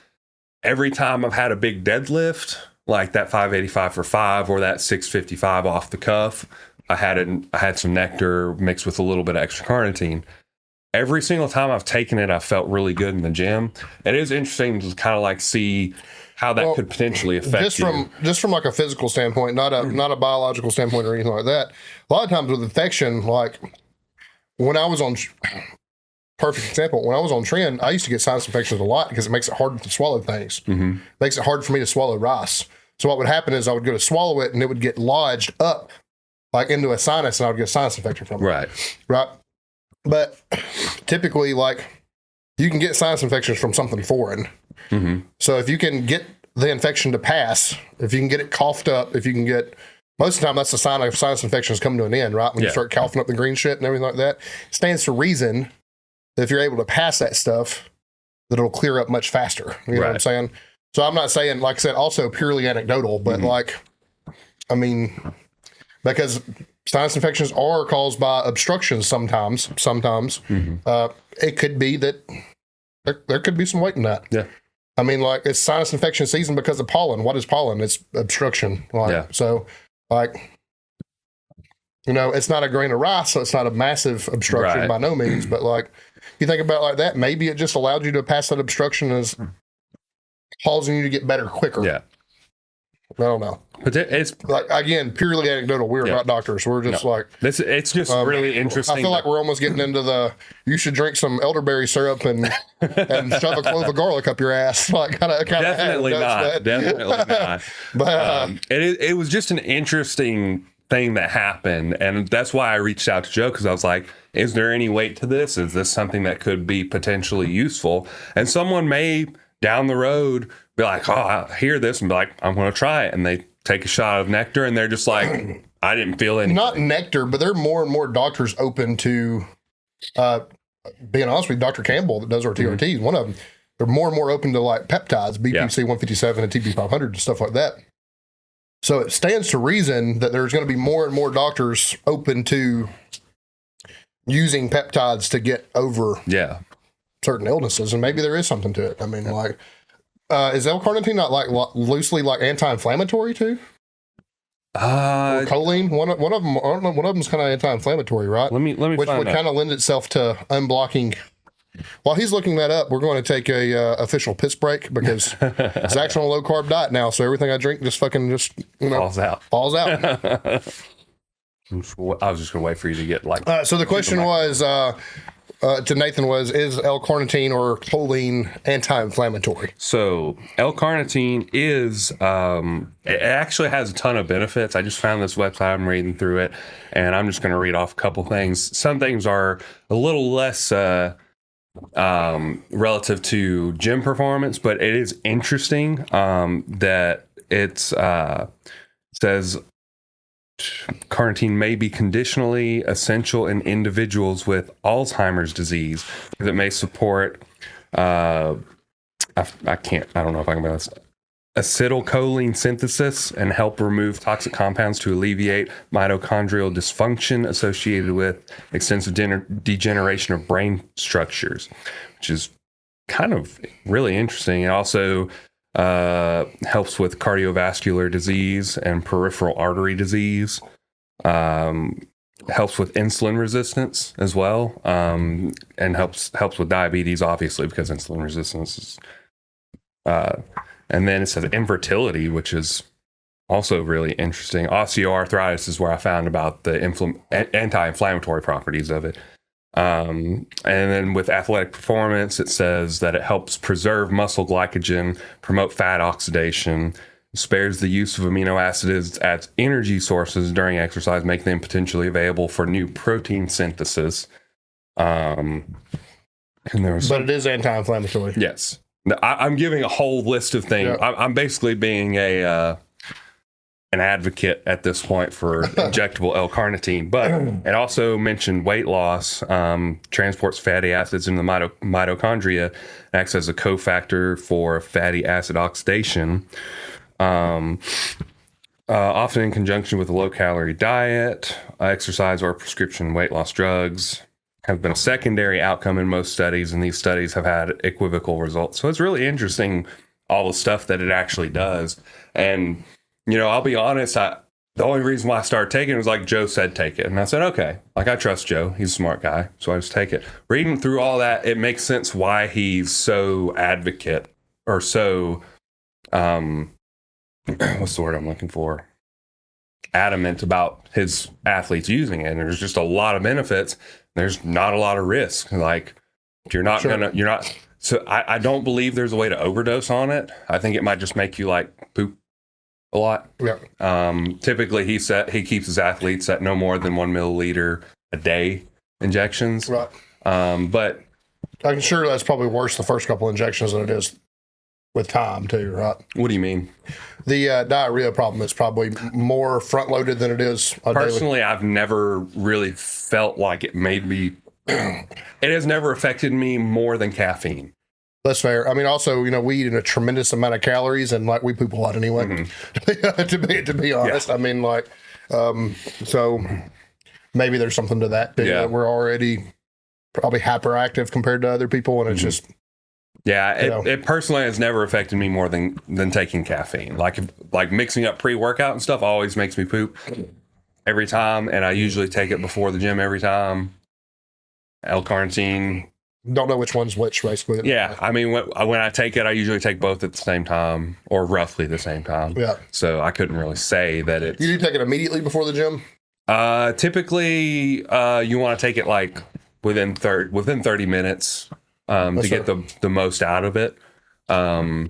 Every time I've had a big deadlift, like that 585 for 5 or that 655 off the cuff, I had some nectar mixed with a little bit of extra carnitine. Every single time I've taken it, I felt really good in the gym. It is interesting to kind of like see how that could potentially affect you. Just from like a physical standpoint, not a biological standpoint or anything like that. A lot of times with infection, like when I was on, perfect example, when I was on Trend, I used to get sinus infections a lot because it makes it hard to swallow things. Mm-hmm. Makes it hard for me to swallow rice. So what would happen is I would go to swallow it and it would get lodged up like into a sinus and I would get a sinus infection from it. Right. But typically, like, you can get sinus infections from something foreign. Mm-hmm. So if you can get the infection to pass, if you can get it coughed up, if you can get, most of the time that's a sign of sinus infections coming to an end, right? When you start coughing up the green shit and everything like that, it stands to reason that if you're able to pass that stuff, that it'll clear up much faster. You know what I'm saying? So I'm not saying, like I said, also purely anecdotal, but like, I mean, because sinus infections are caused by obstructions sometimes. It could be that there could be some weight in that. Yeah. I mean, like, it's sinus infection season because of pollen. What is pollen? It's obstruction. Like, so, like, you know, it's not a grain of rice, so it's not a massive obstruction by no means. But, like, if you think about it like that, maybe it just allowed you to pass that obstruction as causing you to get better quicker. Yeah. I don't know. But it's like, again, purely anecdotal. We're not doctors. We're just like, it's just really interesting. I feel like we're almost getting into the, you should drink some elderberry syrup and shove a clove of garlic up your ass. Like, definitely not. But it was just an interesting thing that happened, and that's why I reached out to Joe, because I was like, is there any weight to this? Is this something that could be potentially useful? And someone may down the road be like, oh, I hear this and be like, I'm going to try it. And they take a shot of nectar and they're just like, I didn't feel anything. Not nectar, but there are more and more doctors open to, being honest with you, Dr. Campbell that does our TRTs, one of them, they're more and more open to like peptides, BPC 157 and TB 500 and stuff like that. So it stands to reason that there's going to be more and more doctors open to using peptides to get over certain illnesses, and maybe there is something to it. I mean, like, is L-carnitine not like loosely like anti-inflammatory too? Or choline, one of them. I don't know. One of them's kind of anti-inflammatory, right? Let me which would kind of lend itself to unblocking. While he's looking that up, we're going to take a official piss break because Zach's on a low carb diet now, so everything I drink just falls out. I was just gonna wait for you to get like. So the question was to Nathan was, is L-carnitine or choline anti-inflammatory? So L-carnitine is it actually has a ton of benefits. I just found this website, I'm reading through it, and I'm just going to read off a couple things. Some things are a little less relative to gym performance, but it is interesting that it's says carnitine may be conditionally essential in individuals with Alzheimer's disease because it may support I don't know if I can pronounce this, acetylcholine synthesis and help remove toxic compounds to alleviate mitochondrial dysfunction associated with extensive degeneration of brain structures, which is kind of really interesting. It also helps with cardiovascular disease and peripheral artery disease. Helps with insulin resistance as well, and helps with diabetes, obviously, because insulin resistance is. And then it says infertility, which is also really interesting. Osteoarthritis is where I found about the anti-inflammatory properties of it. And then with athletic performance, it says that it helps preserve muscle glycogen, promote fat oxidation, spares the use of amino acids as energy sources during exercise, making them potentially available for new protein synthesis. And but it is anti-inflammatory. Yes. I'm giving a whole list of things. Yeah. I'm basically being an advocate at this point for injectable L-carnitine, but it also mentioned weight loss, transports fatty acids in the mitochondria, acts as a cofactor for fatty acid oxidation, often in conjunction with a low-calorie diet, exercise, or prescription weight loss drugs. Have been a secondary outcome in most studies, and these studies have had equivocal results. So it's really interesting, all the stuff that it actually does. And, you know, I'll be honest, the only reason why I started taking it was like Joe said, take it. And I said, okay, like I trust Joe. He's a smart guy. So I just take it. Reading through all that, it makes sense why he's so advocate or so, what's the word I'm looking for? Adamant about his athletes using it. And there's just a lot of benefits. There's not a lot of risk. Like, so I don't believe there's a way to overdose on it. I think it might just make you like poop a lot. Yeah. Typically, he keeps his athletes at no more than 1 milliliter a day injections. Right. But I'm sure that's probably worse the first couple injections than it is with time too, right? what do you mean? The diarrhea problem is probably more front loaded than it is a daily. Personally, I've never really felt like it made me. It has never affected me more than caffeine. That's fair. I mean, also, we eat in a tremendous amount of calories, and like we poop a lot anyway. Mm-hmm. to be honest, I mean, like, so maybe there's something to that too. Yeah. That we're already probably hyperactive compared to other people, and it's just It personally has never affected me more than taking caffeine. Like mixing up pre-workout and stuff always makes me poop every time, and I usually take it before the gym every time. L-carnitine. don't know which one's which, basically. Yeah, I mean, when I take it, I usually take both at the same time, or roughly the same time. Yeah. So I couldn't really say that it's. You do take it immediately before the gym? Typically, you want to take it like within 30 minutes to get the most out of it. So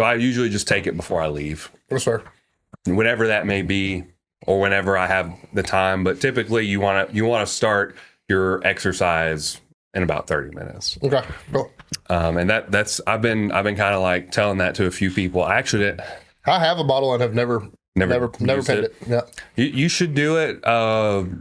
I usually just take it before I leave, That's fair. whenever that may be, or whenever I have the time. But typically, you want to start your exercise in about 30 minutes. Okay, cool. And that's I've been kind of like telling that to a few people. I actually I have a bottle and have never used pinned it. Yeah. You should do it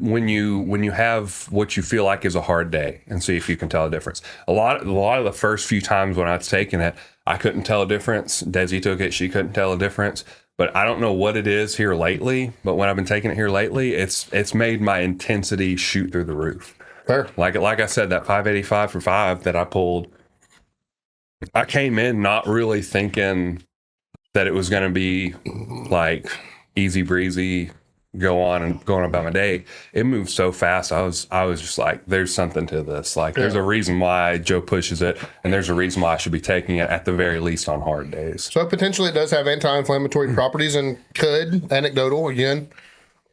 when you have what you feel like is a hard day, and see if you can tell a difference. A lot of the first few times when I was taking it, I couldn't tell a difference. Desi took it; she couldn't tell a difference. But I don't know what it is here lately. But when I've been taking it here lately, it's made my intensity shoot through the roof. Fair. Like I said, that 585 for 5 that I pulled, I came in not really thinking that it was going to be like easy breezy, going about my day. It moved so fast. I was just like, there's something to this. Like, there's a reason why Joe pushes it, and there's a reason why I should be taking it at the very least on hard days. So potentially it does have anti-inflammatory properties and anecdotal again,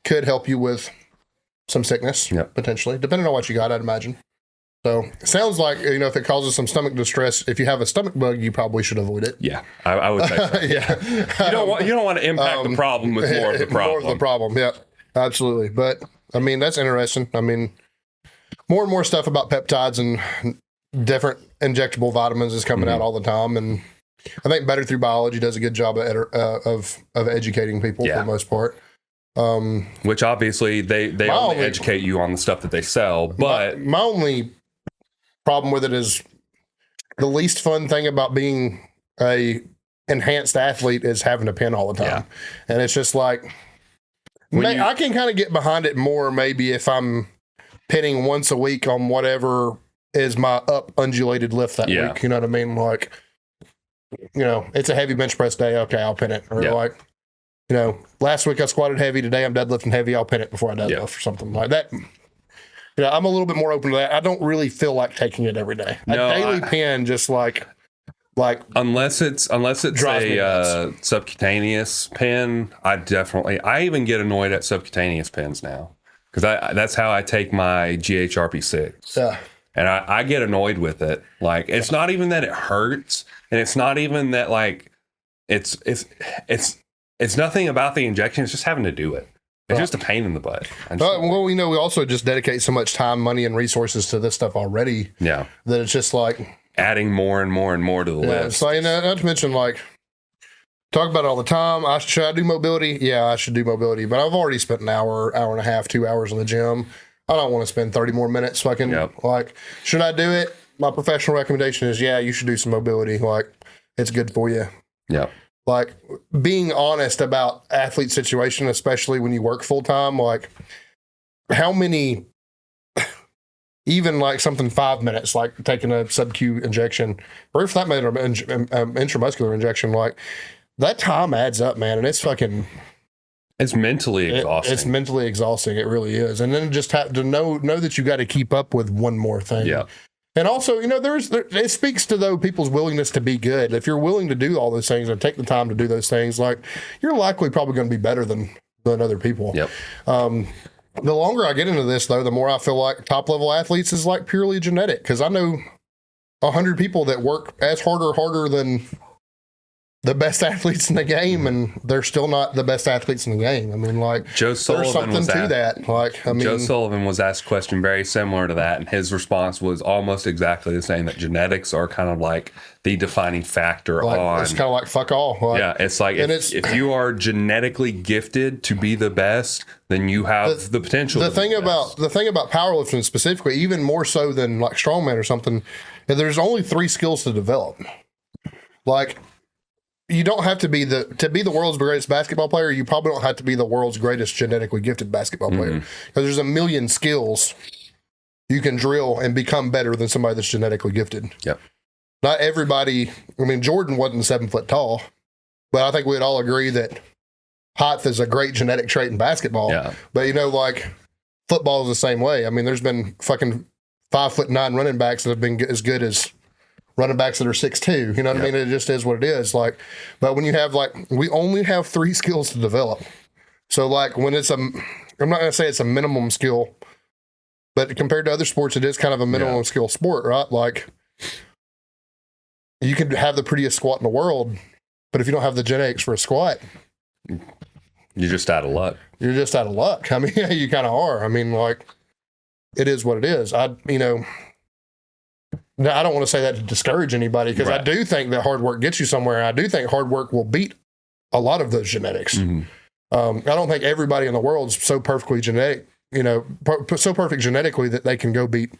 could help you with some sickness, potentially, depending on what you got, I'd imagine. So it sounds like, if it causes some stomach distress, if you have a stomach bug, you probably should avoid it. Yeah, I would say so. Yeah. You don't want to impact the problem with more of the problem. More of the problem, yeah, absolutely. But, I mean, that's interesting. I mean, more and more stuff about peptides and different injectable vitamins is coming out all the time. And I think Better Through Biology does a good job of educating people for the most part. Which obviously they only educate you on the stuff that they sell, but my only problem with it is the least fun thing about being a enhanced athlete is having to pin all the time. And it's just like, I can kind of get behind it more maybe if I'm pinning once a week on whatever is my up undulated lift that week. You know what I mean? Like, it's a heavy bench press day. Okay, I'll pin it. Or like, last week I squatted heavy. Today I'm deadlifting heavy. I'll pin it before I deadlift or something like that. I'm a little bit more open to that. I don't really feel like taking it every day. A daily pin, just like unless it's a subcutaneous pin, I even get annoyed at subcutaneous pins now, because that's how I take my GHRP6. Yeah. And I get annoyed with it. Like, it's not even that it hurts, and it's not even that like it's nothing about the injection. It's just having to do it. It's just a pain in the butt. Well, we also just dedicate so much time, money, and resources to this stuff already. Yeah. That it's just like adding more and more and more to the list. So, not to mention, like, talk about it all the time. Should I do mobility? Yeah, I should do mobility. But I've already spent an hour and a half, 2 hours in the gym. I don't want to spend 30 more minutes fucking, like, should I do it? My professional recommendation is, you should do some mobility. Like, it's good for you. Yeah. Like, being honest about athlete situation, especially when you work full time, like, how many, even like something 5 minutes, like taking a sub-Q injection, or for that matter, intramuscular injection, like, that time adds up, man, and it's fucking. It's mentally exhausting. It's mentally exhausting. It really is. And then just have to know that you got to keep up with one more thing. Yeah. And also, it speaks to, though, people's willingness to be good. If you're willing to do all those things and take the time to do those things, like, you're likely probably going to be better than other people. Yep. The longer I get into this, though, the more I feel like top level athletes is like purely genetic. Because I know 100 people that work as hard or harder than the best athletes in the game, and they're still not the best athletes in the game. I mean, like, Joe Sullivan there's something to that. Like, I mean, Joe Sullivan was asked a question very similar to that, and his response was almost exactly the same, that genetics are kind of like the defining factor on. It's kind of like fuck all. Like, yeah, it's like if you are genetically gifted to be the best, then you have the potential. The thing about powerlifting specifically, even more so than like strongman or something, is there's only 3 skills to develop. Like, you don't have to be the world's greatest basketball player. You probably don't have to be the world's greatest genetically gifted basketball player, because there's a million skills you can drill and become better than somebody that's genetically gifted. Yep. Not everybody. I mean, Jordan wasn't 7 foot tall, but I think we'd all agree that height is a great genetic trait in basketball. Yeah. But like football is the same way. I mean, there's been fucking 5'9" running backs that have been as good as running backs that are 6'2". You know what I mean? It just is what it is. Like, but when you have we only have 3 skills to develop. So like when I'm not gonna say it's a minimum skill, but compared to other sports, it is kind of a minimum skill sport, right? Like, you could have the prettiest squat in the world, but if you don't have the genetics for a squat, you're just out of luck. You're just out of luck. I mean, you kind of are. I mean, like, it is what it is. I don't want to say that to discourage anybody, because I do think that hard work gets you somewhere. And I do think hard work will beat a lot of those genetics. I don't think everybody in the world is so perfectly genetic, so perfect genetically that they can go beat,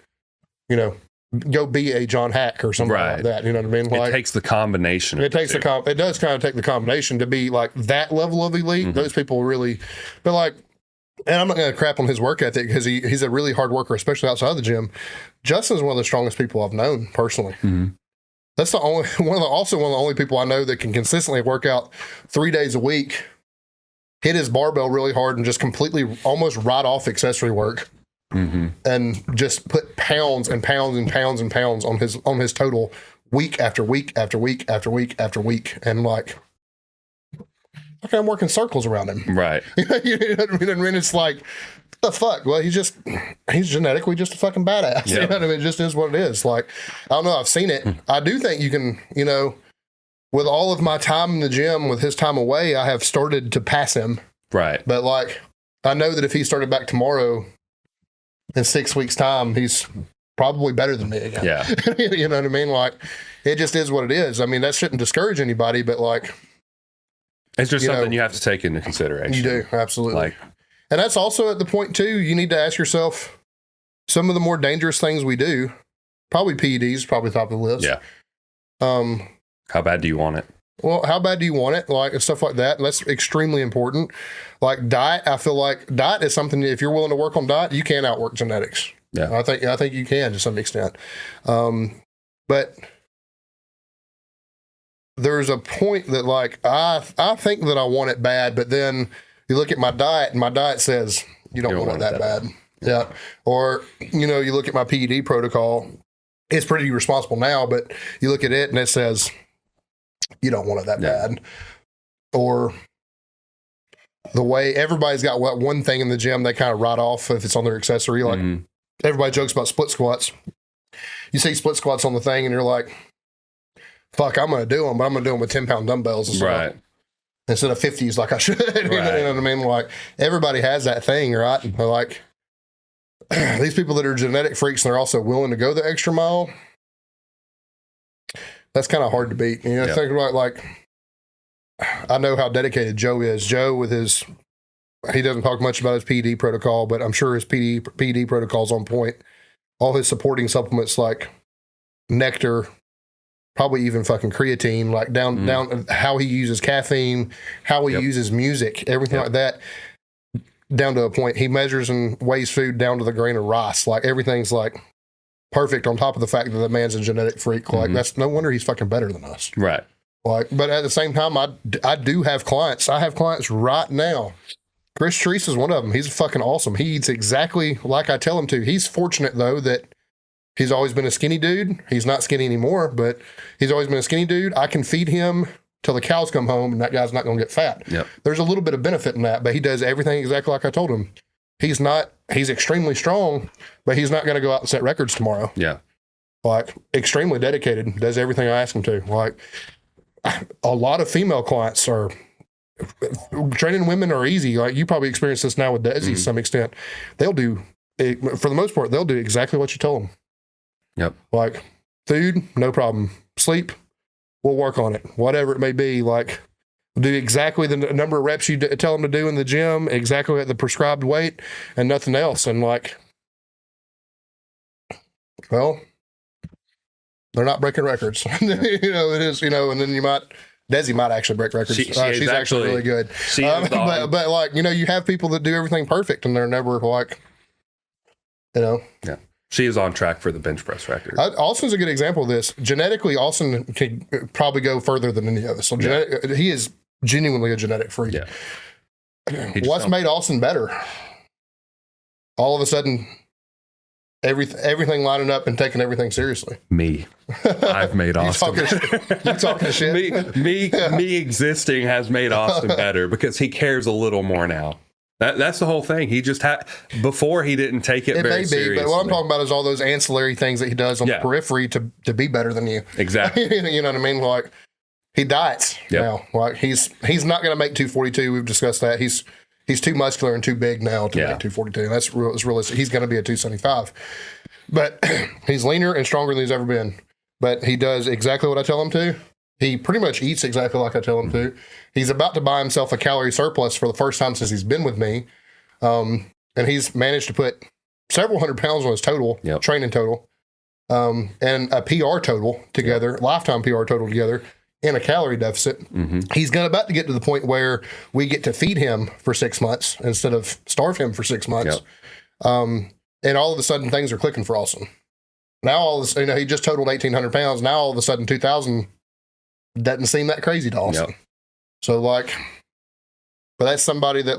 go be a John Hack or something like that. You know what I mean? Like, it takes the combination. It does kind of take the combination to be like that level of elite. Those people really, but like, and I'm not going to crap on his work ethic, because he's a really hard worker, especially outside of the gym. Justin's one of the strongest people I've known personally. That's also one of the only people I know that can consistently work out 3 days a week, hit his barbell really hard, and just completely almost write off accessory work, and just put pounds and pounds and pounds and pounds on his total week after week after week after week after week, and like, okay, I'm working circles around him. Right. You know what I mean? I mean, it's like, what the fuck? Well, he's genetically just a fucking badass. You know what I mean? It just is what it is. Like, I don't know. I've seen it. I do think you can, with all of my time in the gym, with his time away, I have started to pass him. Right. But like, I know that if he started back tomorrow in 6 weeks' time, he's probably better than me again. Yeah. You know what I mean? Like, it just is what it is. I mean, that shouldn't discourage anybody, but like, it's just something you have to take into consideration. You do, absolutely. And that's also at the point, too, you need to ask yourself, some of the more dangerous things we do, probably PEDs, probably top of the list. Yeah. How bad do you want it? Well, how bad do you want it? Like, stuff like that. That's extremely important. Like diet, I feel like diet is something, if you're willing to work on diet, you can outwork genetics. Yeah. I think you can to some extent. But there's a point that, like, I think that I want it bad, but then you look at my diet, and my diet says you don't want it that bad. Yeah. Or, you look at my PED protocol, it's pretty responsible now, but you look at it and it says you don't want it that bad. Or the way everybody's got one thing in the gym they kind of write off if it's on their accessory. Like, everybody jokes about split squats. You see split squats on the thing and you're like, fuck, I'm going to do them, but I'm going to do them with 10-pound dumbbells instead of 50s like I should. You know what I mean? Like, everybody has that thing, right? And like, these people that are genetic freaks and they're also willing to go the extra mile, that's kind of hard to beat. Think about, like, I know how dedicated Joe is. Joe, he doesn't talk much about his PED protocol, but I'm sure his PED protocol's on point. All his supporting supplements like nectar, probably even fucking creatine, like down how he uses caffeine, how he uses music, everything like that, down to a point. He measures and weighs food down to the grain of rice. Like, everything's like perfect, on top of the fact that the man's a genetic freak. Like, that's no wonder he's fucking better than us. Right. Like, but at the same time, I do have clients. I have clients right now. Chris Treese is one of them. He's fucking awesome. He eats exactly like I tell him to. He's fortunate, though, that he's always been a skinny dude. He's not skinny anymore, but he's always been a skinny dude. I can feed him till the cows come home, and that guy's not going to get fat. Yep. There's a little bit of benefit in that, but he does everything exactly like I told him. He's extremely strong, but he's not going to go out and set records tomorrow. Yeah. Like, extremely dedicated, does everything I ask him to. Like, a lot of female clients are training women are easy. Like you probably experience this now with Desi to some extent. They'll do, for the most part, they'll do exactly what you tell them. Yep. Like food, no problem. Sleep, we'll work on it. Whatever it may be, like do exactly the number of reps you tell them to do in the gym, exactly at the prescribed weight, and nothing else. And like, well, they're not breaking records. It is, and then Desi might actually break records. She's actually really good. But like, you have people that do everything perfect and they're never like, Yeah. She is on track for the bench press record. Austin's a good example of this. Genetically, Austin can probably go further than any of us. So he is genuinely a genetic freak. Yeah. What's made Austin better? All of a sudden, everything lining up and taking everything seriously. Me. I've made Austin. You talking shit? Me existing has made Austin better because he cares a little more now. That's the whole thing. He just had before he didn't take it very seriously. But what I'm talking about is all those ancillary things that he does on the periphery to be better than you. Exactly. You know what I mean? Like he diets now. Like he's not going to make 242. We've discussed that. He's too muscular and too big now to make 242. That's realistic. He's going to be a 275. But he's leaner and stronger than he's ever been. But he does exactly what I tell him to. He pretty much eats exactly like I tell him to. He's about to buy himself a calorie surplus for the first time since he's been with me. And he's managed to put several hundred pounds on his total, training total, and a PR total together, lifetime PR total together, in a calorie deficit. Mm-hmm. He's about to get to the point where we get to feed him for 6 months instead of starve him for 6 months. And all of a sudden things are clicking for Austin. Now all of a sudden, he just totaled 1,800 pounds. Now all of a sudden 2,000 doesn't seem that crazy to Austin. Yep. So but that's somebody that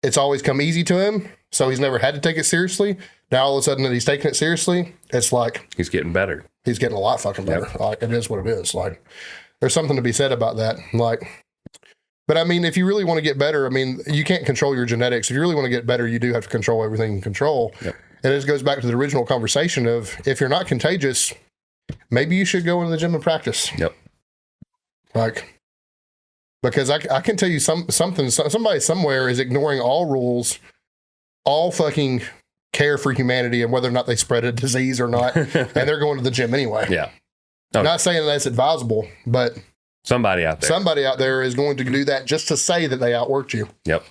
it's always come easy to him. So he's never had to take it seriously. Now all of a sudden that he's taking it seriously, it's like he's getting better. He's getting a lot fucking better. Yep. Like it is what it is. Like there's something to be said about that. But I mean, if you really want to get better, I mean, you can't control your genetics. If you really want to get better, you do have to control everything you can control. Yep. And it goes back to the original conversation of if you're not contagious, maybe you should go into the gym and practice. Yep. Because I can tell you somebody somewhere is ignoring all rules, all fucking care for humanity and whether or not they spread a disease or not, and they're going to the gym anyway. Yeah. Okay. Not saying that's advisable, but somebody out there is going to do that just to say that they outworked you. Yep.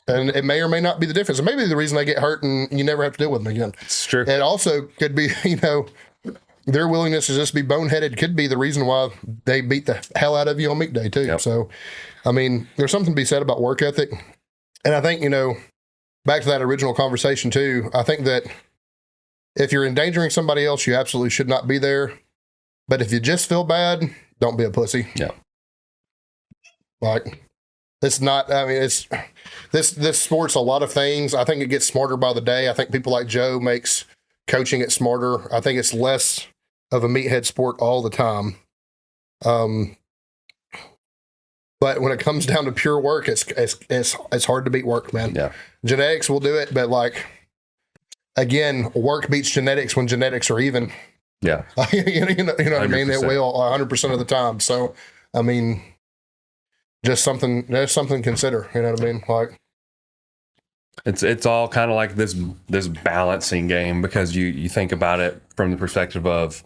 And it may or may not be the difference. It may be the reason they get hurt and you never have to deal with them again. It's true. It also could be, their willingness to just be boneheaded could be the reason why they beat the hell out of you on meet day too. Yep. So, I mean, there's something to be said about work ethic. And I think, back to that original conversation too, I think that if you're endangering somebody else, you absolutely should not be there. But if you just feel bad, don't be a pussy. Yeah. It's not, I mean, this sport's a lot of things. I think it gets smarter by the day. I think people like Joe makes coaching it smarter. I think it's less of a meathead sport all the time. But when it comes down to pure work, it's hard to beat work, man. Yeah. Genetics will do it, but again, work beats genetics when genetics are even. Yeah. you know what I mean? It will 100% of the time. So, I mean, there's something to consider, you know what I mean? It's all kind of like this balancing game because you think about it from the perspective of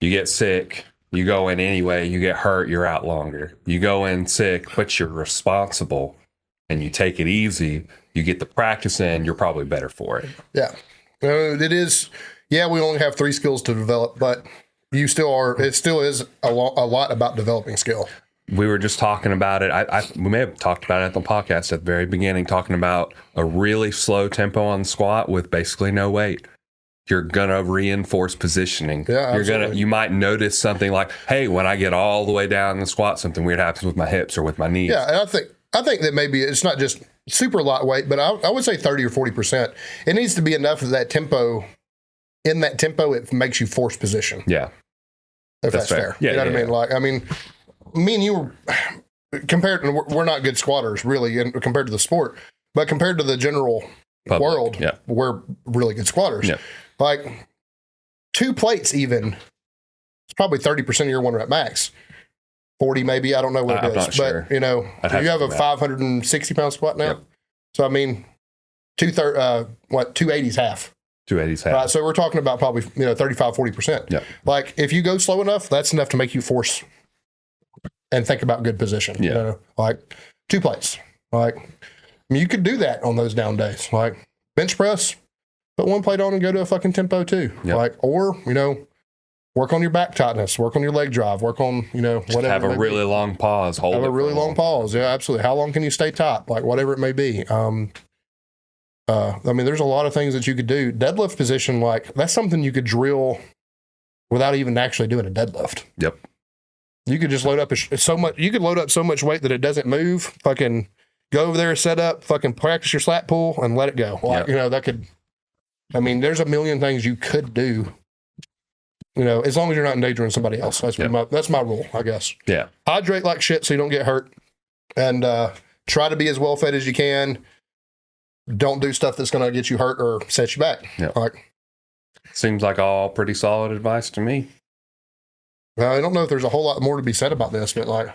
you get sick, you go in anyway, you get hurt, you're out longer. You go in sick, but you're responsible and you take it easy, you get the practice in, you're probably better for it. Yeah. It is. Yeah, we only have 3 skills to develop, but you still are. It still is a lot about developing skill. We were just talking about it. We may have talked about it at the podcast at the very beginning, talking about a really slow tempo on the squat with basically no weight. You're gonna reinforce positioning. Yeah, absolutely. You might notice something like, hey, when I get all the way down in the squat, something weird happens with my hips or with my knees. Yeah, and I think that maybe it's not just super lightweight, but I would say 30 or 40%. It needs to be enough of that tempo. In that tempo, it makes you force position. Yeah. If that's fair. Yeah, you know what I mean? Me and you were compared, we're not good squatters really compared to the sport, but compared to the general world, we're really good squatters. Yeah. 2 plates even it's probably 30% of your 1 rep max. 40 maybe, I don't know what it I'm is. not But, sure. you know, I'd you have to a do that. 560 pound squat now. Yep. So, I mean, 280's half. 280's half. Right. So we're talking about probably, 35, 40%. Yep. Like if you go slow enough, that's enough to make you force and think about good position. Yeah. You know, like 2 plates. Like, I mean, you could do that on those down days. Like bench press, put 1 plate on and go to a fucking tempo 2. Yep. Like, or, work on your back tightness, work on your leg drive, work on, whatever. Have a really long pause. Hold Have it a really for long pause. Yeah, absolutely. How long can you stay tight? Like whatever it may be. I mean, there's a lot of things that you could do. Deadlift position, like that's something you could drill without even actually doing a deadlift. Yep. You could just load up so much. You could load up so much weight that it doesn't move. Fucking go over there, set up, fucking practice your slat pull, and let it go. Like that could. I mean, there's a million things you could do. As long as you're not endangering somebody else. That's my rule, I guess. Yeah. Hydrate like shit so you don't get hurt, and try to be as well fed as you can. Don't do stuff that's going to get you hurt or set you back. Yeah. Like, Seems like all pretty solid advice to me. I don't know if there's a whole lot more to be said about this, but like,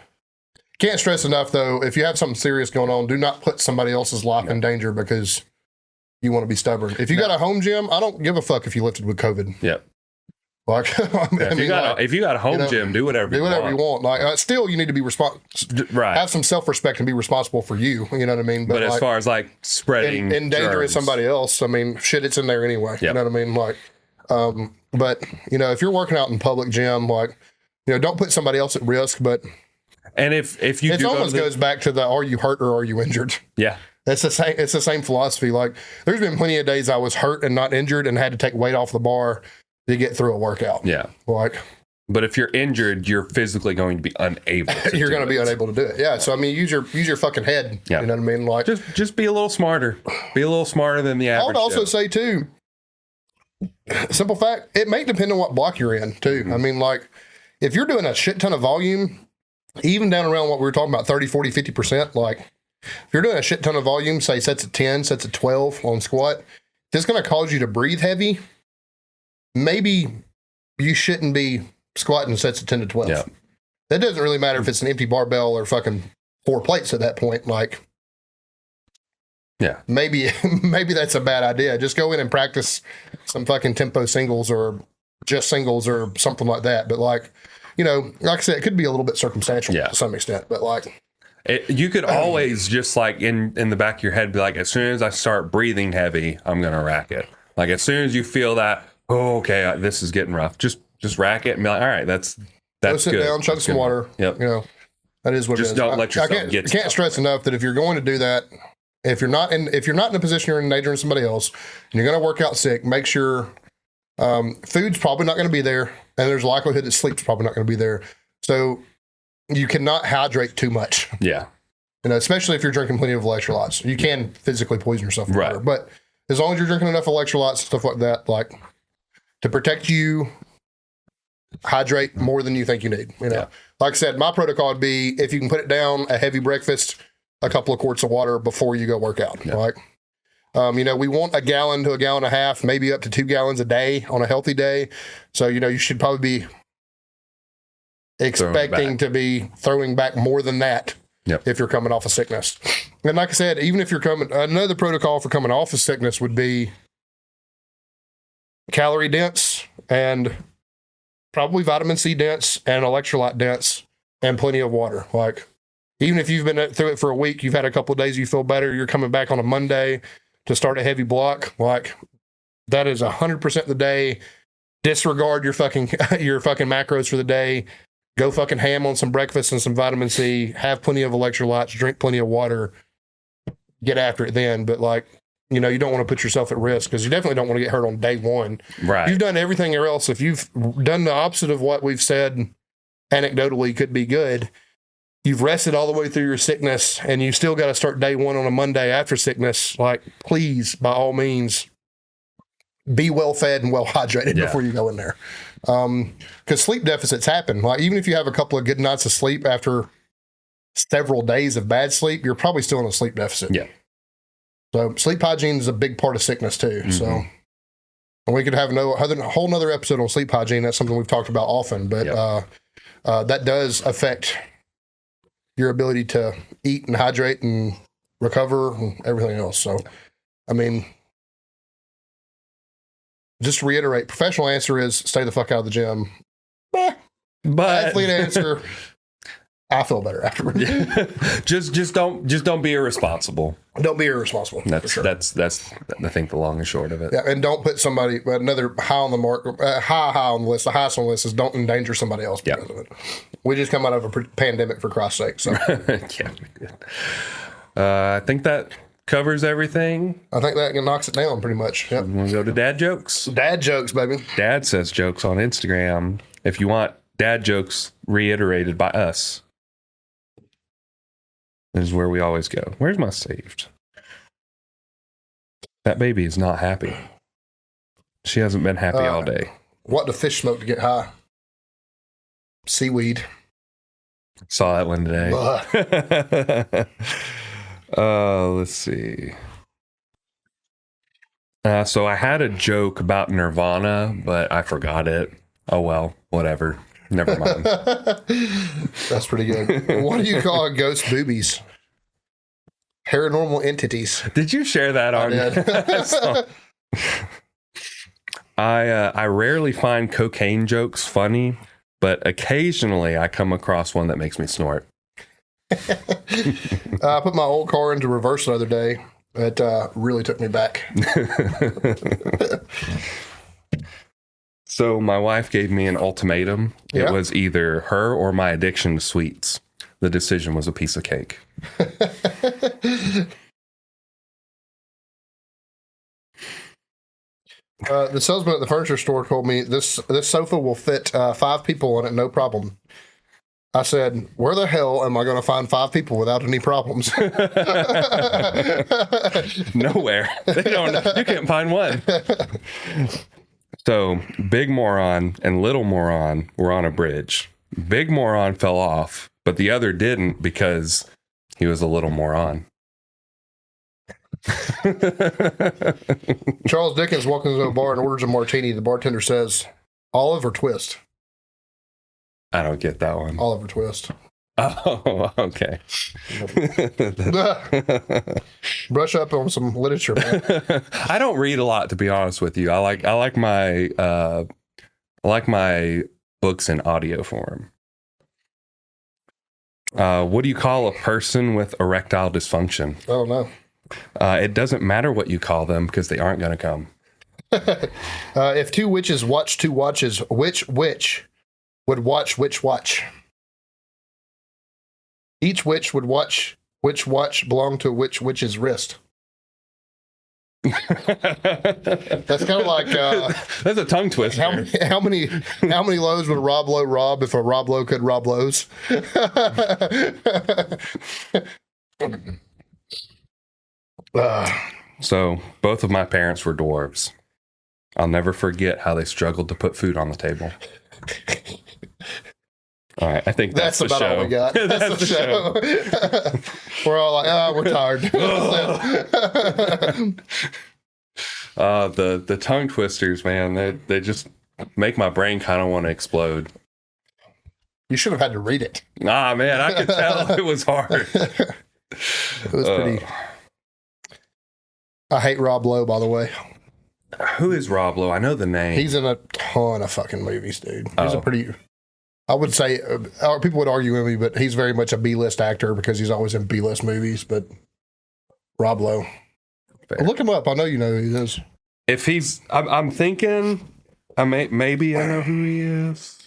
can't stress enough though, if you have something serious going on, do not put somebody else's life in danger because you want to be stubborn. If you got a home gym, I don't give a fuck if you lifted with COVID. Yep. Like, If you got a home gym, do whatever you want. Like, still, you need to be right. have some self-respect and be responsible for you. You know what I mean? But as far as like spreading endangering germs, somebody else, I mean, shit, it's in there anyway. Yep. You know what I mean? Like, but if you're working out in public gym, like, don't put somebody else at risk. But and if you it almost goes back to the: are you hurt or are you injured? Yeah. It's the same. It's the same philosophy. Like, there's been plenty of days I was hurt and not injured and had to take weight off the bar to get through a workout. Yeah. Like, but if you're injured, you're physically going to be unable. You're going to be unable to do it. Yeah. So I mean, use your fucking head. Yeah. You know what I mean? Like, just be a little smarter. Be a little smarter than the average. I would also Joe. say too, simple fact, it may depend on what block you're in too. I mean, like, if you're doing a shit ton of volume, even down around what we were talking about, 30, 40, 50%, like if you're doing a shit ton of volume, say sets of 10, sets of 12 on squat, if it's going to cause you to breathe heavy, maybe you shouldn't be squatting sets of 10 to 12. Yeah. That doesn't really matter if it's an empty barbell or fucking 4 plates at that point. Like, yeah, maybe that's a bad idea. Just go in and practice some fucking tempo singles or just singles or something like that. But like, like I said, it could be a little bit circumstantial to some extent, but like, you could always just like in the back of your head be like, as soon as I start breathing heavy, I'm gonna rack it. Like as soon as you feel that, oh, okay, this is getting rough, just rack it and be like, all right, that's go sit good. down, chug some water. Yep. That is what Just it is. don't let yourself I get can't stress enough that if you're going to do that, if you're not in a position you're endangering somebody else, and you're going to work out sick, make sure food's probably not going to be there, and there's a likelihood that sleep's probably not going to be there. So you cannot hydrate too much. Yeah. Especially if you're drinking plenty of electrolytes. You can physically poison yourself with water. But as long as you're drinking enough electrolytes, stuff like that, like to protect you, hydrate more than you think you need. Like I said, my protocol would be if you can put it down, a heavy breakfast, a couple of quarts of water before you go work out. Yeah. Like, we want 1 gallon to 1.5 gallons, maybe up to 2 gallons a day on a healthy day. So, you should probably be expecting to be throwing back more than that. Yep. If you're coming off a sickness. And like I said, even if you're another protocol for coming off a sickness would be calorie dense and probably vitamin C dense and electrolyte dense and plenty of water. Like, even if you've been through it for a week, you've had a couple of days, you feel better, you're coming back on a Monday to start a heavy block. Like, that is 100% the day. Disregard your fucking macros for the day. Go fucking ham on some breakfast and some vitamin C, have plenty of electrolytes, drink plenty of water, get after it then. But like, you don't want to put yourself at risk because you definitely don't want to get hurt on day one. Right. You've done everything else. If you've done the opposite of what we've said, anecdotally could be good. You've rested all the way through your sickness and you still got to start day one on a Monday after sickness. Like, please, by all means, be well fed and well hydrated before you go in there. Because sleep deficits happen. Like, even if you have a couple of good nights of sleep after several days of bad sleep, you're probably still in a sleep deficit. Yeah. So sleep hygiene is a big part of sickness too. So And we could have a whole nother episode on sleep hygiene. That's something we've talked about often, but that does affect your ability to eat and hydrate and recover and everything else. So, I mean, just to reiterate, professional answer is stay the fuck out of the gym. But athlete answer, I feel better afterwards. just don't be irresponsible. Don't be irresponsible. That's I think the long and short of it. Yeah, and don't put another high on the mark, high on the list. The highest on the list is don't endanger somebody else because of it. We just come out of a pandemic, for Christ's sake. So yeah, we did. I think that covers everything. I think that knocks it down pretty much. Yep. We'll go to dad jokes. Dad jokes, baby. Dad says jokes on Instagram. If you want dad jokes reiterated by us, this is where we always go. Where's my saved? That baby is not happy. She hasn't been happy all day. What do fish smoke to get high? Seaweed. Saw that one today. Let's see. So I had a joke about Nirvana, but I forgot it. Oh well, whatever. Never mind. That's pretty good. What do you call ghost boobies? Paranormal entities. Did you share that on? I rarely find cocaine jokes funny, but occasionally I come across one that makes me snort. I put my old car into reverse the other day. It really took me back. So my wife gave me an ultimatum. It was either her or my addiction to sweets. The decision was a piece of cake. The salesman at the furniture store told me this sofa will fit 5 people on it, no problem. I said, where the hell am I going to find 5 people without any problems? Nowhere. They don't. You can't find one. So, big moron and little moron were on a bridge. Big moron fell off, but the other didn't because he was a little moron. Charles Dickens walks into a bar and orders a martini. The bartender says, olive or twist? I don't get that one. Olive or twist. Oh, okay. Brush up on some literature, man. I don't read a lot, to be honest with you. I like my books in audio form. What do you call a person with erectile dysfunction? I don't know. It doesn't matter what you call them because they aren't going to come. If 2 witches watch 2 watches, which witch would watch which watch? Each witch would watch which watch belonged to which witch's wrist. That's kind of like that's a tongue twister. How many lows would Rob Lowe rob if a Rob Lowe could rob Lowe's? So both of my parents were dwarves. I'll never forget how they struggled to put food on the table. All right, I think that's the about show. all we got. That's the show. We're all like, we're tired. The tongue twisters, man, they just make my brain kind of want to explode. You should have had to read it. Nah, man, I could tell it was hard. It was pretty. I hate Rob Lowe, by the way. Who is Rob Lowe? I know the name. He's in a ton of fucking movies, dude. He's a pretty. I would say, people would argue with me, but he's very much a B-list actor because he's always in B-list movies. But Rob Lowe, look him up. I know you know who he is. If he's, I'm thinking, maybe I know who he is.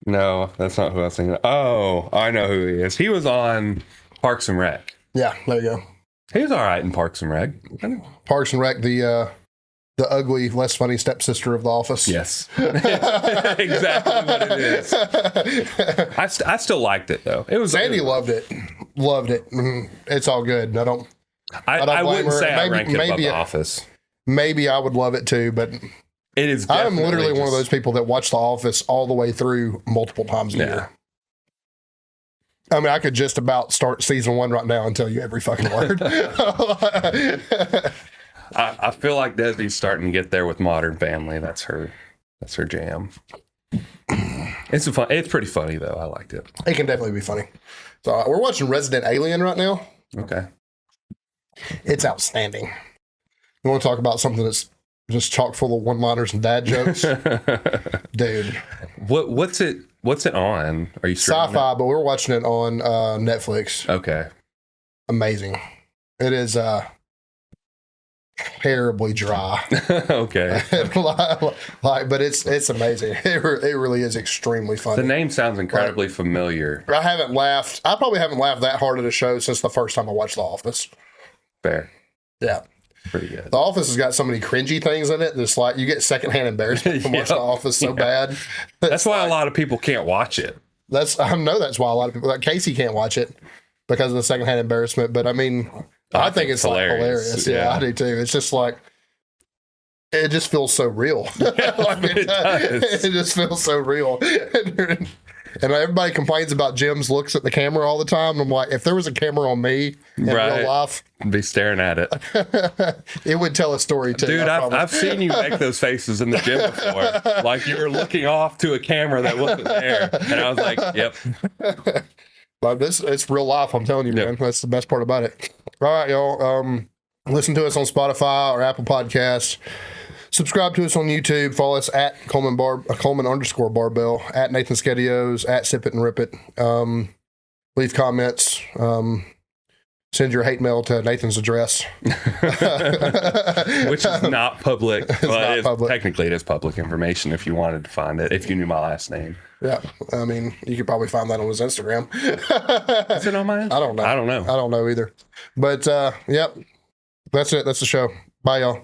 No, that's not who I was thinking. Oh, I know who he is. He was on Parks and Rec. Yeah, there you go. He was all right in Parks and Rec. Parks and Rec, the ugly, less funny stepsister of The Office. Yes. Exactly what it is. I still liked it, though. It was Sandy loved it. Loved it. It's all good. I don't wouldn't say I rank it above The maybe Office. Maybe I would love it, too, but it is. I'm literally one of those people that watch The Office all the way through multiple times a year. I mean, I could just about start season 1 right now and tell you every fucking word. I feel like Desi's starting to get there with Modern Family. That's her jam. It's pretty funny though. I liked it. It can definitely be funny. So we're watching Resident Alien right now. Okay. It's outstanding. You want to talk about something that's just chock full of one-liners and dad jokes? Dude. What's it on? Are you streaming Sci-fi, but we're watching it on Netflix. Okay. Amazing. It is terribly dry. Okay. but it's amazing. It really is extremely funny. The name sounds incredibly familiar. I probably haven't laughed that hard at a show since the first time I watched The Office. Fair. Yeah. Pretty good. The Office has got so many cringy things in it that's like you get secondhand embarrassment from watching The Office so bad. That's why a lot of people can't watch it. I know that's why a lot of people, like Casey, can't watch it because of the secondhand embarrassment. But I mean, I think it's hilarious. Yeah, I do too. It's just like it just feels so real. It just feels so real. And everybody complains about Jim's looks at the camera all the time. I'm like, if there was a camera on me in real life, I'd be staring at it. It would tell a story too. Dude, I've seen you make those faces in the gym before. Like you were looking off to a camera that wasn't there. And I was like, yep. But it's real life, I'm telling you, man. That's the best part about it. All right, y'all. Listen to us on Spotify or Apple Podcasts. Subscribe to us on YouTube. Follow us at Coleman_Barbell, at Nathan Skedios, at Sip It and Rip It. Leave comments. Send your hate mail to Nathan's address. Which is not public. Not public. Technically, it is public information if you wanted to find it, if you knew my last name. Yeah. I mean, you could probably find that on his Instagram. Is it on mine? I don't know. I don't know either. But, yep. That's it. That's the show. Bye, y'all.